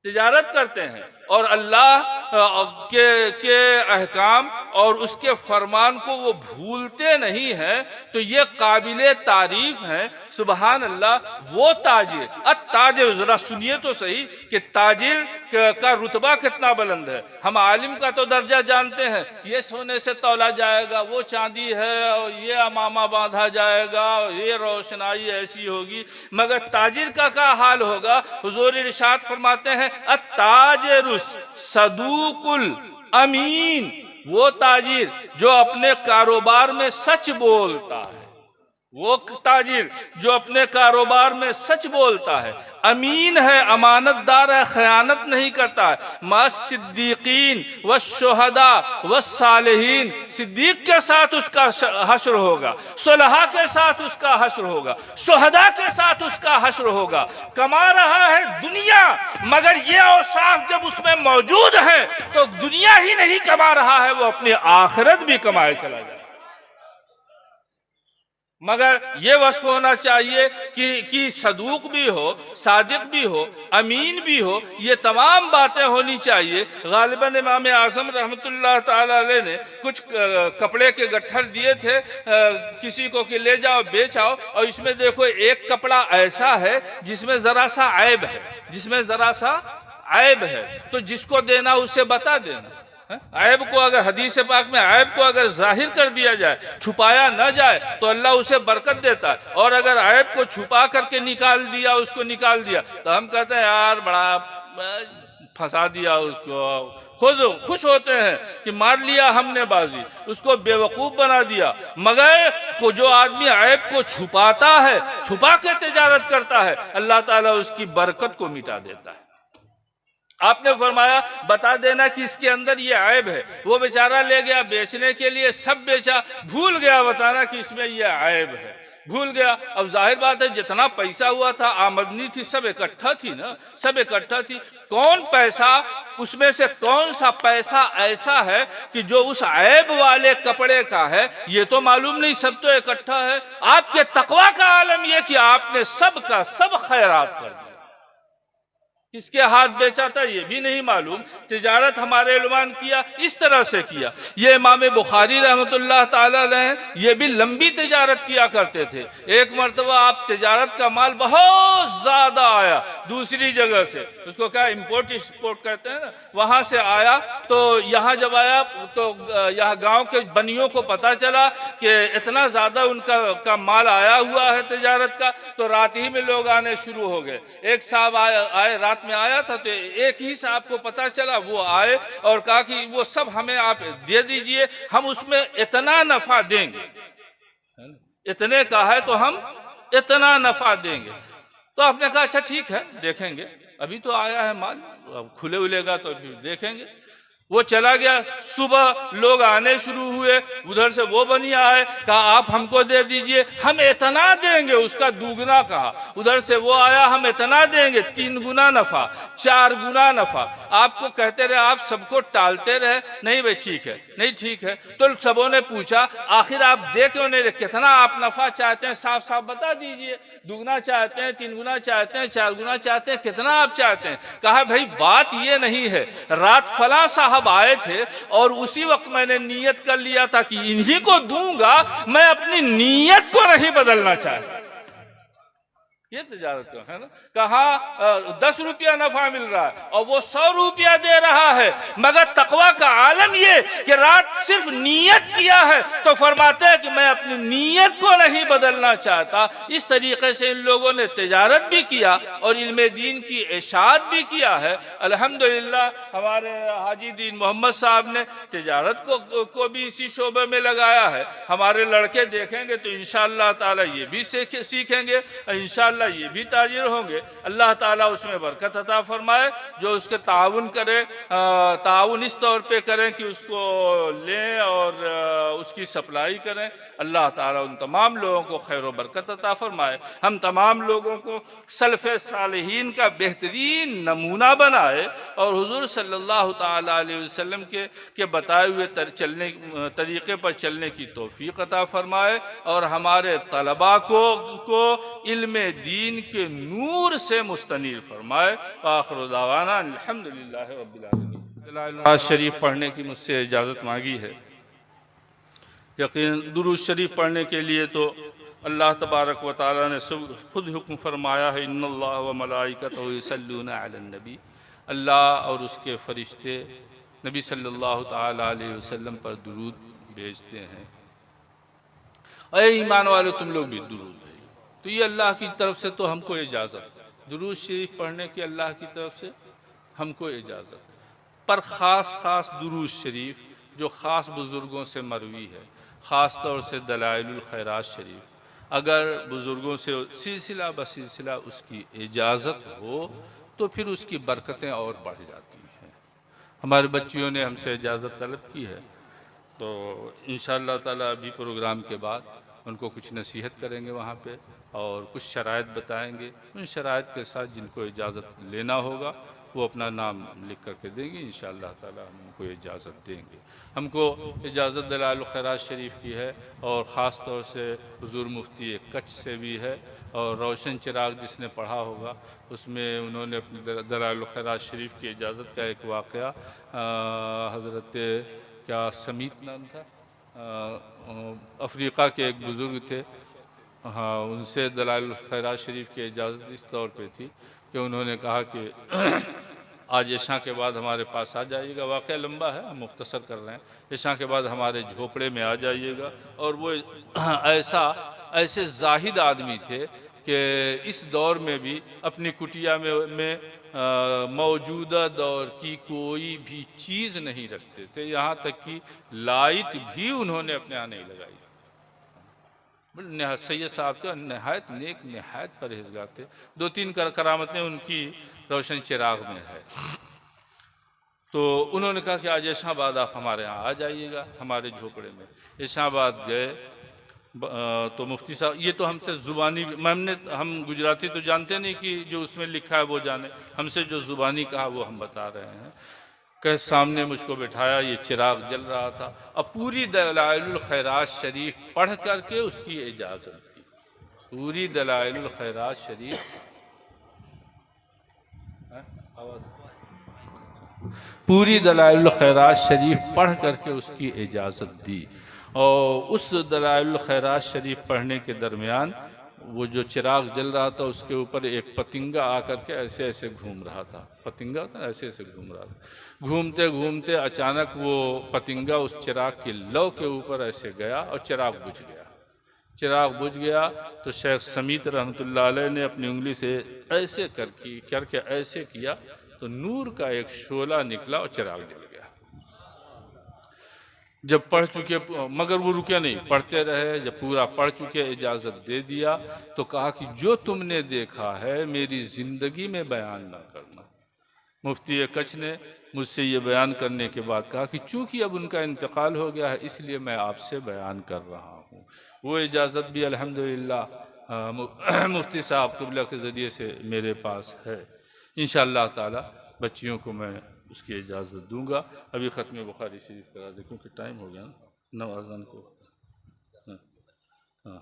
तिजारत करते हैं और अल्लाह के अहकाम और उसके फरमान को वो भूलते नहीं हैं, तो ये काबिल तारीफ है। सुबहान अल्लाह। वो ताजिर, ताजिर, जरा सुनिए तो सही कि ताजिर का रुतबा कितना बुलंद है। हम आलिम का तो दर्जा जानते हैं, ये सोने से तौला जाएगा, वो चांदी है, और ये अमामा बांधा जाएगा, और ये रोशनाई ऐसी होगी, मगर ताजिर का क्या हाल होगा। हुजूर इरशाद फरमाते हैं, अत्ताजिरुस सदूकुल अमीन। वो ताजिर जो अपने कारोबार में सच बोलता है, वो ताजिर जो अपने कारोबार में सच बोलता है, अमीन है, अमानतदार है, खयानत नहीं करता है। मस सिद्दीकीन व शुहदा व सालिहीन, सिद्दीक के साथ उसका हश्र होगा, सुलहा के साथ उसका हश्र होगा, शुहदा के साथ उसका हश्र होगा। कमा रहा है दुनिया, मगर ये औसाफ जब उसमें मौजूद है तो दुनिया ही नहीं कमा रहा है, वो अपनी आखिरत भी कमाए चला जाए। मगर ये वस्फ होना चाहिए कि सदूक भी हो, सादिक भी हो, अमीन भी हो, ये तमाम बातें होनी चाहिए। गालिबन इमाम आज़म रहमतुल्लाह ताला अलैह ने कुछ कपड़े के गट्ठर दिए थे किसी को कि ले जाओ बेच आओ, और इसमें देखो एक कपड़ा ऐसा है जिसमें ज़रा सा ऐब है, जिसमें ज़रा सा ऐब है, तो जिसको देना उसे बता देना। ऐब को अगर हदीस पाक में ऐब को अगर जाहिर कर दिया जाए, छुपाया न जाए, तो अल्लाह उसे बरकत देता है। और अगर ऐब को छुपा करके निकाल दिया, उसको निकाल दिया, तो हम कहते हैं यार बड़ा फंसा दिया उसको। खुद खुश होते हैं कि मार लिया हमने बाजी, उसको बेवकूफ़ बना दिया। मगर को जो आदमी ऐब को छुपाता है, छुपा के तिजारत करता है, अल्लाह ताला उसकी बरकत को मिटा देता है। आपने फरमाया बता देना कि इसके अंदर ये ऐब है। वो बेचारा ले गया बेचने के लिए, सब बेचा, भूल गया बताना कि इसमें ये ऐब है, भूल गया। अब जाहिर बात है जितना पैसा हुआ था, आमदनी थी, सब इकट्ठा थी ना, सब इकट्ठा थी। कौन पैसा, उसमें से कौन सा पैसा ऐसा है कि जो उस ऐब वाले कपड़े का है, ये तो मालूम नहीं, सब तो इकट्ठा है। आपके तकवा का आलम यह कि आपने सब का सब खैरात कर दिया। किसके हाथ बेचा था ये भी नहीं मालूम। तिजारत हमारे उलमा ने किया, इस तरह से किया। ये इमाम बुखारी रहमतुल्लाह ताला अलैह ये भी लंबी तिजारत किया करते थे। एक मरतबा आप तिजारत का माल बहुत ज़्यादा आया दूसरी जगह से, उसको क्या इम्पोर्ट एक्सपोर्ट कहते हैं ना, वहाँ से आया। तो यहाँ जब आया तो यहाँ गाँव के बनियों को पता चला कि इतना ज़्यादा उनका माल आया हुआ है तिजारत का, तो रात ही में लोग आने शुरू हो गए। एक साहब आए रात में आया था, तो एक ही साहब को पता चला, वो आए और कहा कि वो सब हमें आप दे दीजिए, हम उसमें इतना नफा देंगे। इतने का है तो हम इतना नफा देंगे। तो आपने कहा अच्छा ठीक है देखेंगे, अभी तो आया है माल, अब खुले उलेगा तो फिर देखेंगे। वो चला गया। सुबह लोग आने शुरू हुए, उधर से वो बनिया आए, कहा आप हमको दे दीजिए, हम इतना देंगे, उसका दुगना कहा। उधर से वो आया, हम इतना देंगे, 3 गुना नफा, 4 गुना नफा। आपको कहते रहे, आप सबको टालते रहे, नहीं भाई ठीक है, नहीं ठीक है। तो सबों ने पूछा आखिर आप दे क्यों नहीं रहे, कितना आप नफा चाहते हैं, साफ साफ बता दीजिए। दुगना चाहते हैं, 3 गुना चाहते हैं, 4 गुना चाहते हैं, कितना आप चाहते हैं? कहा भाई बात ये नहीं है, रात फला साहब आए थे और उसी वक्त मैंने नियत कर लिया था कि इन्हीं को दूंगा, मैं अपनी नियत को नहीं बदलना चाहता। ये तिजारत है ना। कहा 10 रुपया नफा मिल रहा है और वो 100 रुपया दे रहा है, मगर तकवा का आलम ये कि रात सिर्फ नियत किया है तो फरमाते हैं कि मैं अपनी नियत को नहीं बदलना चाहता। इस तरीके से इन लोगों ने तिजारत भी किया और इल्म दीन की इशाअत भी किया है। अल्हम्दुलिल्लाह हमारे हाजी दीन मोहम्मद साहब ने तिजारत को भी इसी शोबे में लगाया है। हमारे लड़के देखेंगे तो इंशाअल्लाह ताला ये भी सीखेंगे, इंशाअल्लाह ये भी ताजिर होंगे। अल्लाह ताला उसमें बरकत अता फरमाए। जो उसके ताउन करे, ताउन इस तौर पे करें कि उसको लें और उसकी सप्लाई करें। अल्लाह ताला उन तमाम लोगों को खैर व बरकत अता फरमाए। हम तमाम लोगों को सल्फ़े सालिहीन का बेहतरीन नमूना बनाए और हुजूर सल्लल्लाहु ताला अलैहि वसल्लम के बताए हुए तरीक़े पर चलने की तौफ़ीक़ अता फरमाए और हमारे तलबा को इल्म दीन के नूर से मुस्तनीर फरमाए। आखिर दावाना अल्हम्दुलिल्लाह रब्बिल आलमीन। शरीफ पढ़ने की मुझसे इजाज़त मांगी है। यकीन दुरूद शरीफ पढ़ने के लिए तो अल्लाह तबारक व तआला ने खुद हुक्म फरमाया है, इन्नल्लाह व मलाइकतहु युसल्लूना अलन नबी। अल्लाह और उसके फरिश्ते नबी सल्लल्लाहु तआला अलैहि वसल्लम पर दुरूद भेजते हैं। ऐ ईमान वालों तुम लोग भी दुरूद भेजो। तो ये अल्लाह की तरफ से तो हमको इजाज़त, दुरूद शरीफ पढ़ने की अल्लाह की तरफ से हमको इजाज़त। पर ख़ास दुरूद शरीफ जो ख़ास बुज़ुर्गों से मरवी है, ख़ास तौर से दलाइलुल खैरात शरीफ, अगर बुज़ुर्गों से सिलसिला ब सिलसिला उसकी इजाज़त हो तो फिर उसकी बरकतें और बढ़ जाती हैं। हमारे बच्चियों ने हमसे इजाज़त तलब की है, तो इंशाअल्लाह ताला अभी प्रोग्राम के बाद उनको कुछ नसीहत करेंगे वहाँ पे और कुछ शराइत बताएंगे। उन शराइत के साथ जिनको इजाज़त लेना होगा वो अपना नाम लिख करके देंगे, इंशाअल्लाह ताला हम उनको इजाज़त देंगे। हमको इजाज़त दलाइल खैरात शरीफ की है और ख़ास तौर से हुज़ूर मुफ्ती कच्छ से भी है। और रोशन चिराग जिसने पढ़ा होगा उसमें उन्होंने अपनी दलाइल खैरात शरीफ की इजाज़त का एक वाक़या हज़रत क्या समीत नाम था, अफ्रीक़ा के एक बुज़ुर्ग थे, हाँ, उनसे दलाइल खैरात शरीफ की इजाज़त इस तौर पे थी कि उन्होंने कहा कि आज इशा के बाद हमारे पास आ जाइएगा। वाक़या लंबा है, हम मुख्तसर कर रहे हैं। इशा के बाद हमारे झोपड़े में आ जाइएगा। और वो ऐसे जाहिद आदमी थे कि इस दौर में भी अपनी कुटिया में मौजूदा दौर की कोई भी चीज़ नहीं रखते थे, यहाँ तक कि लाइट भी उन्होंने अपने यहाँ नहीं लगाई। सैयद साहब के नहायत नेक, नहायत परहेजगार थे। 2-3 करामतें उनकी रोशन चिराग में है। तो उन्होंने कहा कि आज इस्लामाबाद आप हमारे यहाँ आ जाइएगा, हमारे झोपड़े में। इस्लामाबाद गए तो मुफ्ती साहब, ये तो हमसे ज़ुबानी, हम गुजराती तो जानते नहीं कि जो उसमें लिखा है वो जाने, हमसे जो ज़ुबानी कहा वो हम बता रहे हैं। के सामने मुझको बिठाया, ये चिराग जल रहा था, अब पूरी दलाइलुल खैरात शरीफ पढ़ करके उसकी इजाज़त दी। पूरी दलाइलुल खैरात शरीफ पूरी दलाइल खैरात शरीफ पढ़ करके उसकी इजाज़त दी। और उस दलाइल खैरात शरीफ पढ़ने के दरमियान वो जो चिराग जल रहा था उसके ऊपर एक पतिंगा आकर के ऐसे ऐसे घूम रहा था। पतिंगा था ऐसे ऐसे घूम रहा था। घूमते घूमते अचानक वो पतिंगा उस चिराग की लौ के ऊपर ऐसे गया और चिराग बुझ गया। चिराग बुझ गया तो शेख समीत रहमतुल्लाह अलैह ने अपनी उंगली से ऐसे करके ऐसे किया तो नूर का एक शोला निकला और चिराग जल गया। जब पढ़ चुके, मगर वो रुके नहीं, पढ़ते रहे। जब पूरा पढ़ चुके इजाज़त दे दिया तो कहा कि जो तुमने देखा है मेरी ज़िंदगी में बयान ना करना। मुफ्ती कच्छ ने मुझसे ये बयान करने के बाद कहा कि चूँकि अब उनका इंतकाल हो गया है इसलिए मैं आपसे बयान कर रहा हूँ। वो इजाज़त भी अल्हम्दुलिल्लाह मुफ्ती साहब क़िबला के ज़रिए से मेरे पास है। इंशाअल्लाह ताला बच्चियों को मैं उसकी इजाज़त दूंगा। अभी ख़त्म बुखारी शरीफ करा दे क्योंकि टाइम हो गया ना अज़ान को। हाँ,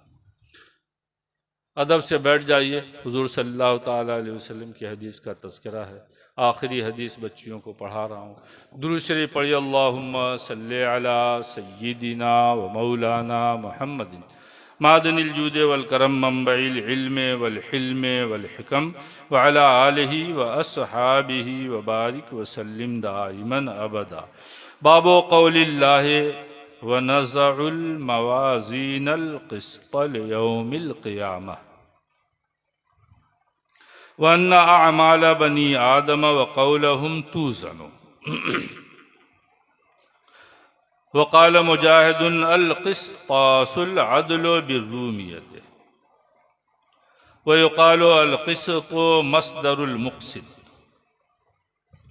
अदब से बैठ जाइए। हुज़ूर सल्लल्लाहु ताला अलैहि वसल्लम की हदीस का तज़किरा है। आखिरी हदीस बच्चियों को पढ़ा रहा हूँ। दुरूद शरीफ पढ़िए। अल्लाहुम्मा सल्ली अला सय्यिदिना व मौलाना मुहम्मदिन मादनिल जूद वल करम मंबइल इल्म वल हिल्म वल हिकम व अला आलिहि व अस्हाबिहि व बारिक व सल्लिम दाइमन अबदा। बाबो कौलिल्लाहि व नज़उल मवाज़ीनल क़िस्त लियौमिल क़ियामह व अन्न अअमाल बनी आदम व कौलहुम तूज़नु। वक़ाल मुजाहिदुन अल क़िस्तासुल अदलु बिर्रूमियत व युक़ालु अल क़िस्तु मस्दरुल मुक़सित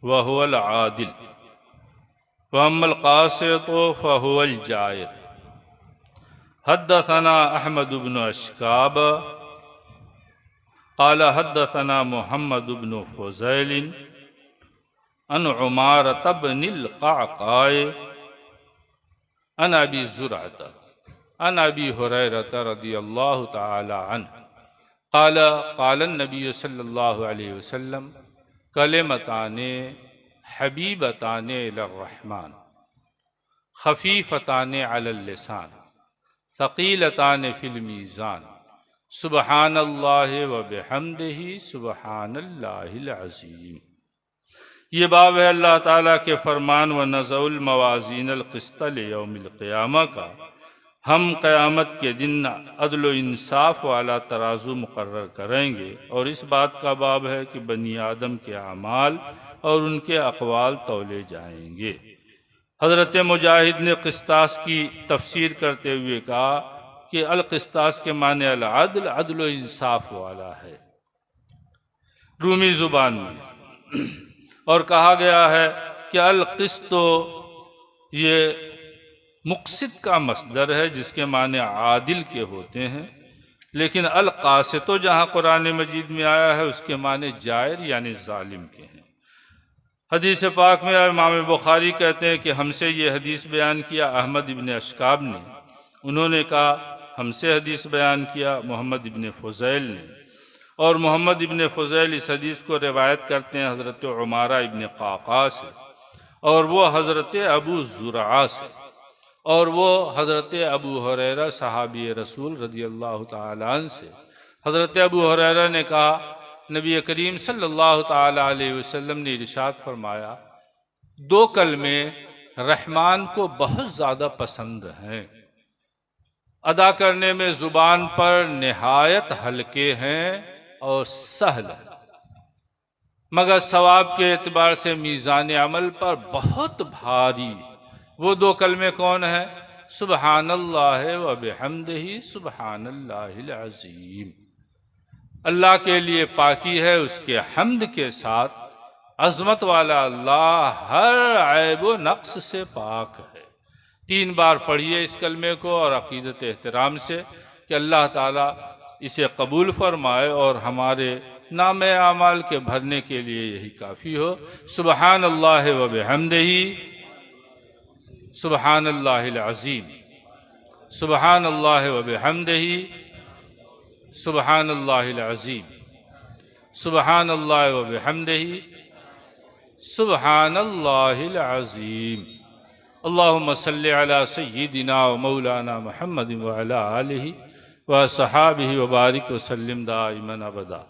व हुवल आदिल व अम्मल क़ासितु फ़हुवल जाइर। हद्दसना अहमद इब्न अशकाब क़ाल हद्दसना मुहम्मद इब्न फ़ुज़ैल अन उमारत इब्निल क़अक़ाअ अन अबी ज़ुरअत अन अबी हुरैरत रज़ियल्लाहु तआला अन्हु क़ाल क़ाल नबी सल्लल्लाहु अलैहि वसल्लम कलिमताने हबीबताने इलर्रहमान खफ़ीफ़ताने अलल लिसान सक़ीलताने फ़िल मीज़ान सुबहानल्लाहि व बिहम्दिही सुबहानल्लाहिल अज़ीम। ये बाब है अल्लाह ताला के फरमान व नज़उल मवाज़ीनल क़िस्त लियौमिल क़ियामा का। हम क़यामत के दिन अदल व इंसाफ वाला तराजू मुकर्रर करेंगे। और इस बात का बाब है कि बनी आदम के अमाल और उनके अक़वाल तौले जाएंगे। हज़रत मुजाहिद ने क़िस्तास की तफसीर करते हुए कहा कि अल क़िस्तास के माने अल अदल, अदल व इंसाफ वाला है रूमी ज़ुबान में। और कहा गया है कि अल क़िस्तो ये मुक़सित का मसदर है जिसके माने आदिल के होते हैं। लेकिन अल क़ासितो जहाँ कुरान मजीद में आया है उसके माने जायर यानी जालिम के हैं। हदीस पाक में इमाम बुखारी कहते हैं कि हमसे ये हदीस बयान किया अहमद इब्न अशकाब ने। उन्होंने कहा हमसे हदीस बयान किया मोहम्मद इब्न फ़ुज़ैल ने। और मोहम्मद इब्न फ़ुज़ैल इस हदीस को रिवायत करते हैं हज़रत उमारा इब्न क़अक़ा से, और वो हज़रत अबू ज़ुरआ से, और वो हज़रत अबू हुरैरा सहाबी रसूल रज़ियल्लाहु ताला अन्हु से। हज़रत अबू हुरैरा ने कहा नबी करीम सल्लल्लाहु ताला अलैहि वसल्लम ने इरशाद फरमाया, दो कलमे रहमान को बहुत ज़्यादा पसंद हैं, अदा करने में ज़ुबान पर नहायत हल्के हैं और सहल, मगर सवाब के एतबार से मीज़ान अमल पर बहुत भारी। वो दो कलमे कौन हैं? सुबहानल्लाह व बिहम्दिही सुबहानल्लाहिल अज़ीम। अल्लाह के लिए पाकी है, उसके हम्द के साथ अज़मत वाला अल्लाह हर ऐब व नक्स से पाक है। 3 बार पढ़िए इस कलमे को और अक़ीदत एहतराम से कि अल्लाह ताला इसे कबूल फरमाए और हमारे नामे आमाल के भरने के लिए यही काफ़ी हो। सुबहानल्लाह व बिहम्दिही सुबहानल्लाहिल अज़ीम, सुबहानल्लाह व बिहम्दिही सुबहानल्लाहिल अज़ीम, सुबहानल्लाह व बिहम्दिही सुब्हानल्लाहिल अज़ीम। अल्लाहुम्मा सल्लि अला सय्यिदिना व मौलाना मुहम्मद व अला आलिहि व सहाबिहि व बारिक व सल्लिम दाइमन अबदा।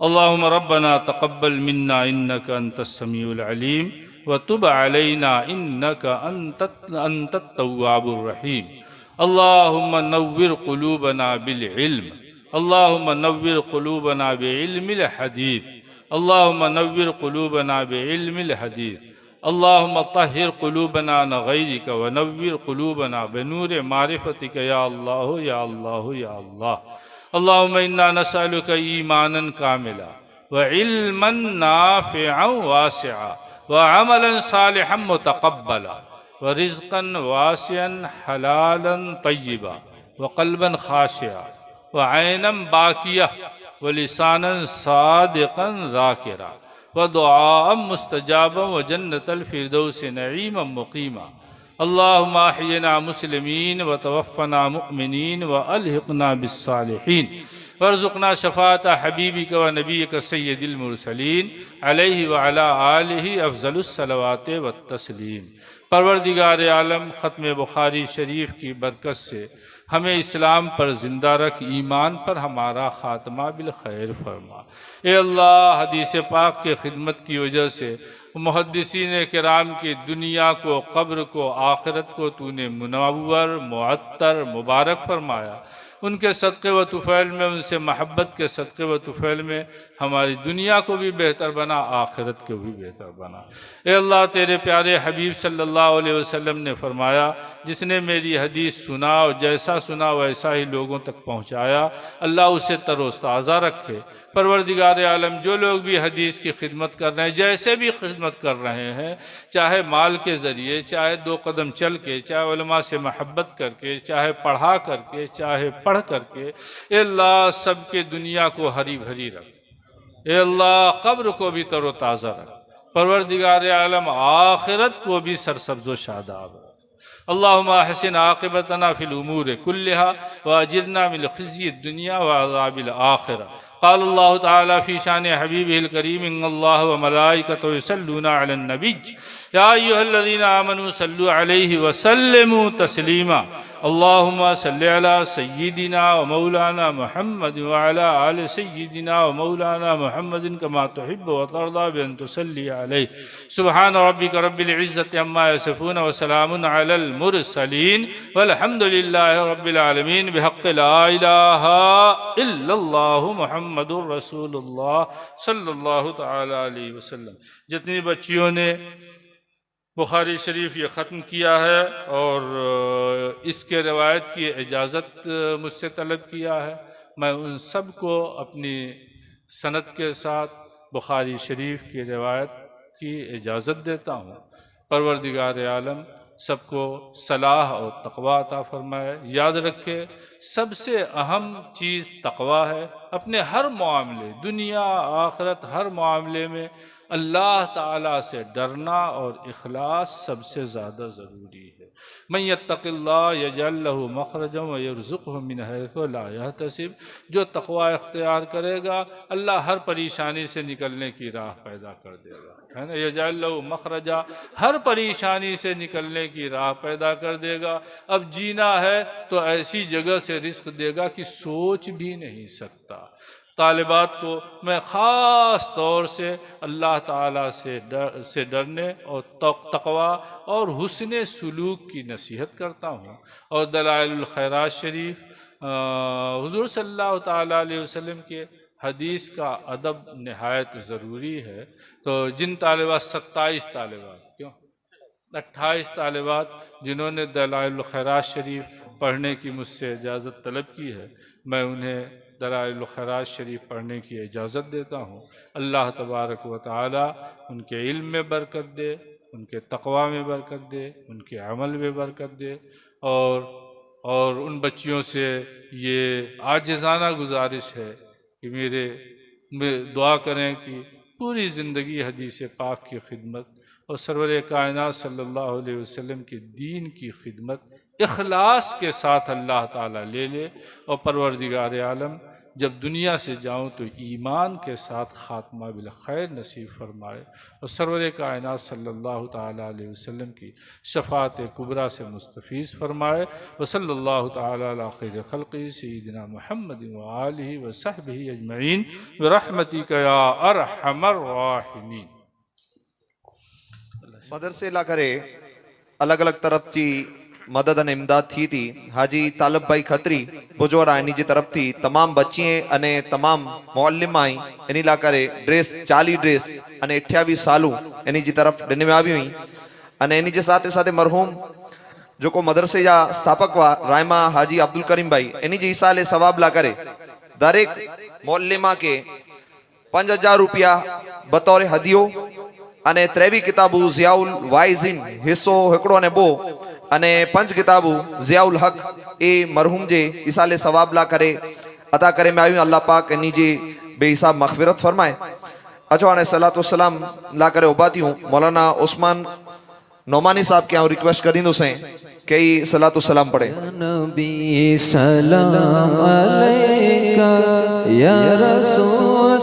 अल्लाहुम्मा रब्बना तक़ब्बल मिन्ना इन्नका अंतस समीउल अलीम व तुब अलैना इन्नका अंतत तव्वाबुर रहीम। अल्लाहुम्मा नव्विर क़ुलूबना बिल इल्म, अल्लाहुम्मा नव्विर क़ुलूबना बिइल्मिल हदीस, अल्लाहुम्मा नव्विर क़ुलूबना बिइल्मिल हदीस, अल्लाहुम्मा तहिर क़ुलूबना न गैरिका व नव्विर क़ुलूबना बिनूर मारिफतिका या अल्लाह या अल्लाह या अल्लाह। अल्लाहुम्मा इन्ना नसअलुका ईमानन कामिला व इल्मन नाफ़िअन वासिअ व अमलन सालिहन मुतक़ब्बला व रिज़्क़न वासिअन हलालन तय्यिबा व क़ल्बन ख़ाशिअ व ऐनन बाक़िया व लिसानन सादिक़न ज़ाकिरा व दुआअन मुस्तजाबा व जन्नतल फ़िरदौस नईमन मुक़ीमा। अल्लाहुम्मा अह्यिना मुस्लिमीन व तवफ़्फ़ना मुअमिनीन व अलहिक़ना बिस्सालिहीन वर्ज़ुक़ना शफ़ाअत हबीबिका व नबिय्यिका सय्यिदिल मुरसलीन अलैहि व अला आलिहि अफ़ज़लुस सलवात व तस्लीम। परवरदिगार आलम, ख़त्म बुखारी शरीफ की बरकत से हमें इस्लाम पर ज़िंदा रख, ईमान पर हमारा ख़ात्मा बिल खैर फरमा। ए अल्लाह, हदीस पाक के खिदमत की वजह से मुहद्दिसीन किराम की दुनिया को, कब्र को, आखिरत को तूने मुनव्वर, मुअत्तर, मुबारक फरमाया। उनके सदक़े व तुफ़ैल में, उनसे महब्बत के सदक़े व तुफ़ैल में हमारी दुनिया को भी बेहतर बना, आखिरत को भी बेहतर बना। ए अल्लाह, तेरे प्यारे हबीब सल्लल्लाहु अलैहि वसल्लम ने फरमाया, जिसने मेरी हदीस सुना और जैसा सुना वैसा ही लोगों तक पहुँचाया, अल्लाह उसे तरोताज़ा रखे। परवरदिगार आलम, जो लोग भी हदीस की खिदमत कर रहे हैं, जैसे भी खिदमत कर रहे हैं, चाहे माल के ज़रिए, चाहे दो कदम चल के, चाहे उलमा से महब्बत करके, चाहे पढ़ा करके, चाहे पढ़ करके, ए अल्लाह सबके दुनिया को हरी भरी रख। ए अल्लाह कब्र को भी तरोताज़ा रख। परवरदिगार आलम आखिरत को भी सरसब्ज़ व शादाब रख। अल्लाहुम्मा हसिन आक़िबतना फ़िल उमूर कुल्लिहा व अजिरना मिन ख़िज़्यि दुनिया व अज़ाबिल आखिरा। क़ाल अल्लाहु तआला फ़ी शान हबीबिहिल करीम इन्नल्लाह व मलाइकतहु युसल्लूना अलन नबिय्य या अय्युहल्लज़ीना आमनू सल्लू अलैहि व सल्लिमू तस्लीमा। अल्लाहुम्मा सल्लि अला सय्यिदिना व मौलाना मुहम्मद व अला आलि सय्यिदिना व मौलाना मुहम्मदिन कमा तुहिब्बु व तर्दा बि अन तुसल्ली अलैहि। सुब्हान रब्बिका रब्बिल इज़्ज़ति अम्मा यसिफून व सलामुन अलल मुरसलीन वल्हम्दुलिल्लाहि रब्बिल आलमीन बिहक़्क़ि ला इलाहा इल्लल्लाहु मुहम्मदुर रसूलुल्लाह सल्लल्लाहु तआला अलैहि वसल्लम। जितनी बच्चियों ने बुखारी शरीफ ये ख़त्म किया है और इसके रवायत की इजाज़त मुझसे तलब किया है, मैं उन सब को अपनी सनद के साथ बुखारी शरीफ की रवायत की इजाज़त देता हूँ। परवरदिगार आलम सबको सलाह और तक़वा अता फरमाए। याद रखे, सबसे अहम चीज़ तक़वा है। अपने हर मामले, दुनिया आखिरत, हर मामले में अल्लाह ताला से डरना और इखलास सबसे ज़्यादा ज़रूरी है। मन यत्तक़िल्लाह यजअल लहू मख़रजन व यरज़ुक़हु मिन हैसु ला यहतसिब। जो तक़वा इख्तियार करेगा, अल्लाह हर परेशानी से निकलने की राह पैदा कर देगा, है ना। यजअल लहू मख़रजा, हर परेशानी से निकलने की राह पैदा कर देगा। अब जीना है तो ऐसी जगह से रिस्क देगा कि सोच भी नहीं सकता। तालिबात को मैं ख़ास तौर से अल्लाह ताला से डरने और तक़वा और हुस्न सुलूक की नसीहत करता हूँ। और दलाइलुल खैरात शरीफ हुज़ूर सल्लल्लाहु ताला अलैहि वसल्लम के हदीस का अदब नहायत ज़रूरी है। तो जिन तालिबात 27 तालिबात, क्यों 28 तालिबात जिन्होंने दलाइलुल खैरात शरीफ पढ़ने की मुझसे इजाज़त तलब की है, मैं उन्हें दलाइलुल खैरात शरीफ पढ़ने की इजाज़त देता हूँ। अल्लाह तबारक व तआला उनके इल्म में बरकत दे, उनके तक़वा में बरकत दे, उनके अमल में बरकत दे। और उन बच्चियों से ये आजिज़ाना गुजारिश है कि मेरे दुआ करें कि पूरी ज़िंदगी हदीस पाक की खिदमत और सरवर कायनात सल्लल्लाहु अलैहि वसल्लम के दीन की खिदमत इखलास के साथ अल्लाह ताला ले ले। और परवरदिगार आलम जब दुनिया से जाऊं तो ईमान के साथ ख़ात्मा बिल खैर नसीब फरमाए और सरवर कायनात सल्लल्लाहु ताला अलैहि वसल्लम की शफ़ात कुबरा से मुस्तफ़ीज़ फरमाए व सल्लल्लाहु ताला अला खैर खल्क़ि सय्यिदिना मुहम्मद व आलिहि व सहबिहि अजमईन व रहमतिका या अरहमर राहिमीन। मदरसे ला करे अलग अलग तरफ थी मदद અને ઇમદાદ થી હતી। હાજી તાલબભાઈ ખત્રી ભુજોરા એની જે તરફથી તમામ બચ્ચીએ અને તમામ મોલ્લિમાઈ એની લા કરે ડ્રેસ 40 ડ્રેસ અને 28 સાલુ એની જે તરફ ડને में આવી हुई અને એની જે સાથે સાથે મરહूम जो को मदरसे जा स्थापक वा रायमा हाजी अब्दुल करीम भाई एनी जे ईसाले सवाब ला करे दरेक मोल्लिमा के 5000 रुपया बतौर हदियो અને 23 किताबू ज़ियाउल वाइजिन हिस्सो हिकड़ो ने बो અને 5 किताबू ज़ियाउल हक ए मरहूम जे इसाले सवाब ला करे अता करे में आयो अल्लाह पाक एनी जे बेहिसाब मगफिरत फरमाए। अचो ने सलातो सलाम ला करे उबाती हूं मौलाना उस्मान नोमानी साहब के यहाँ रिक्वेस्ट कर दींदो से कि सलातो सलाम पढ़े। नबी सलाम अलैका या रसूल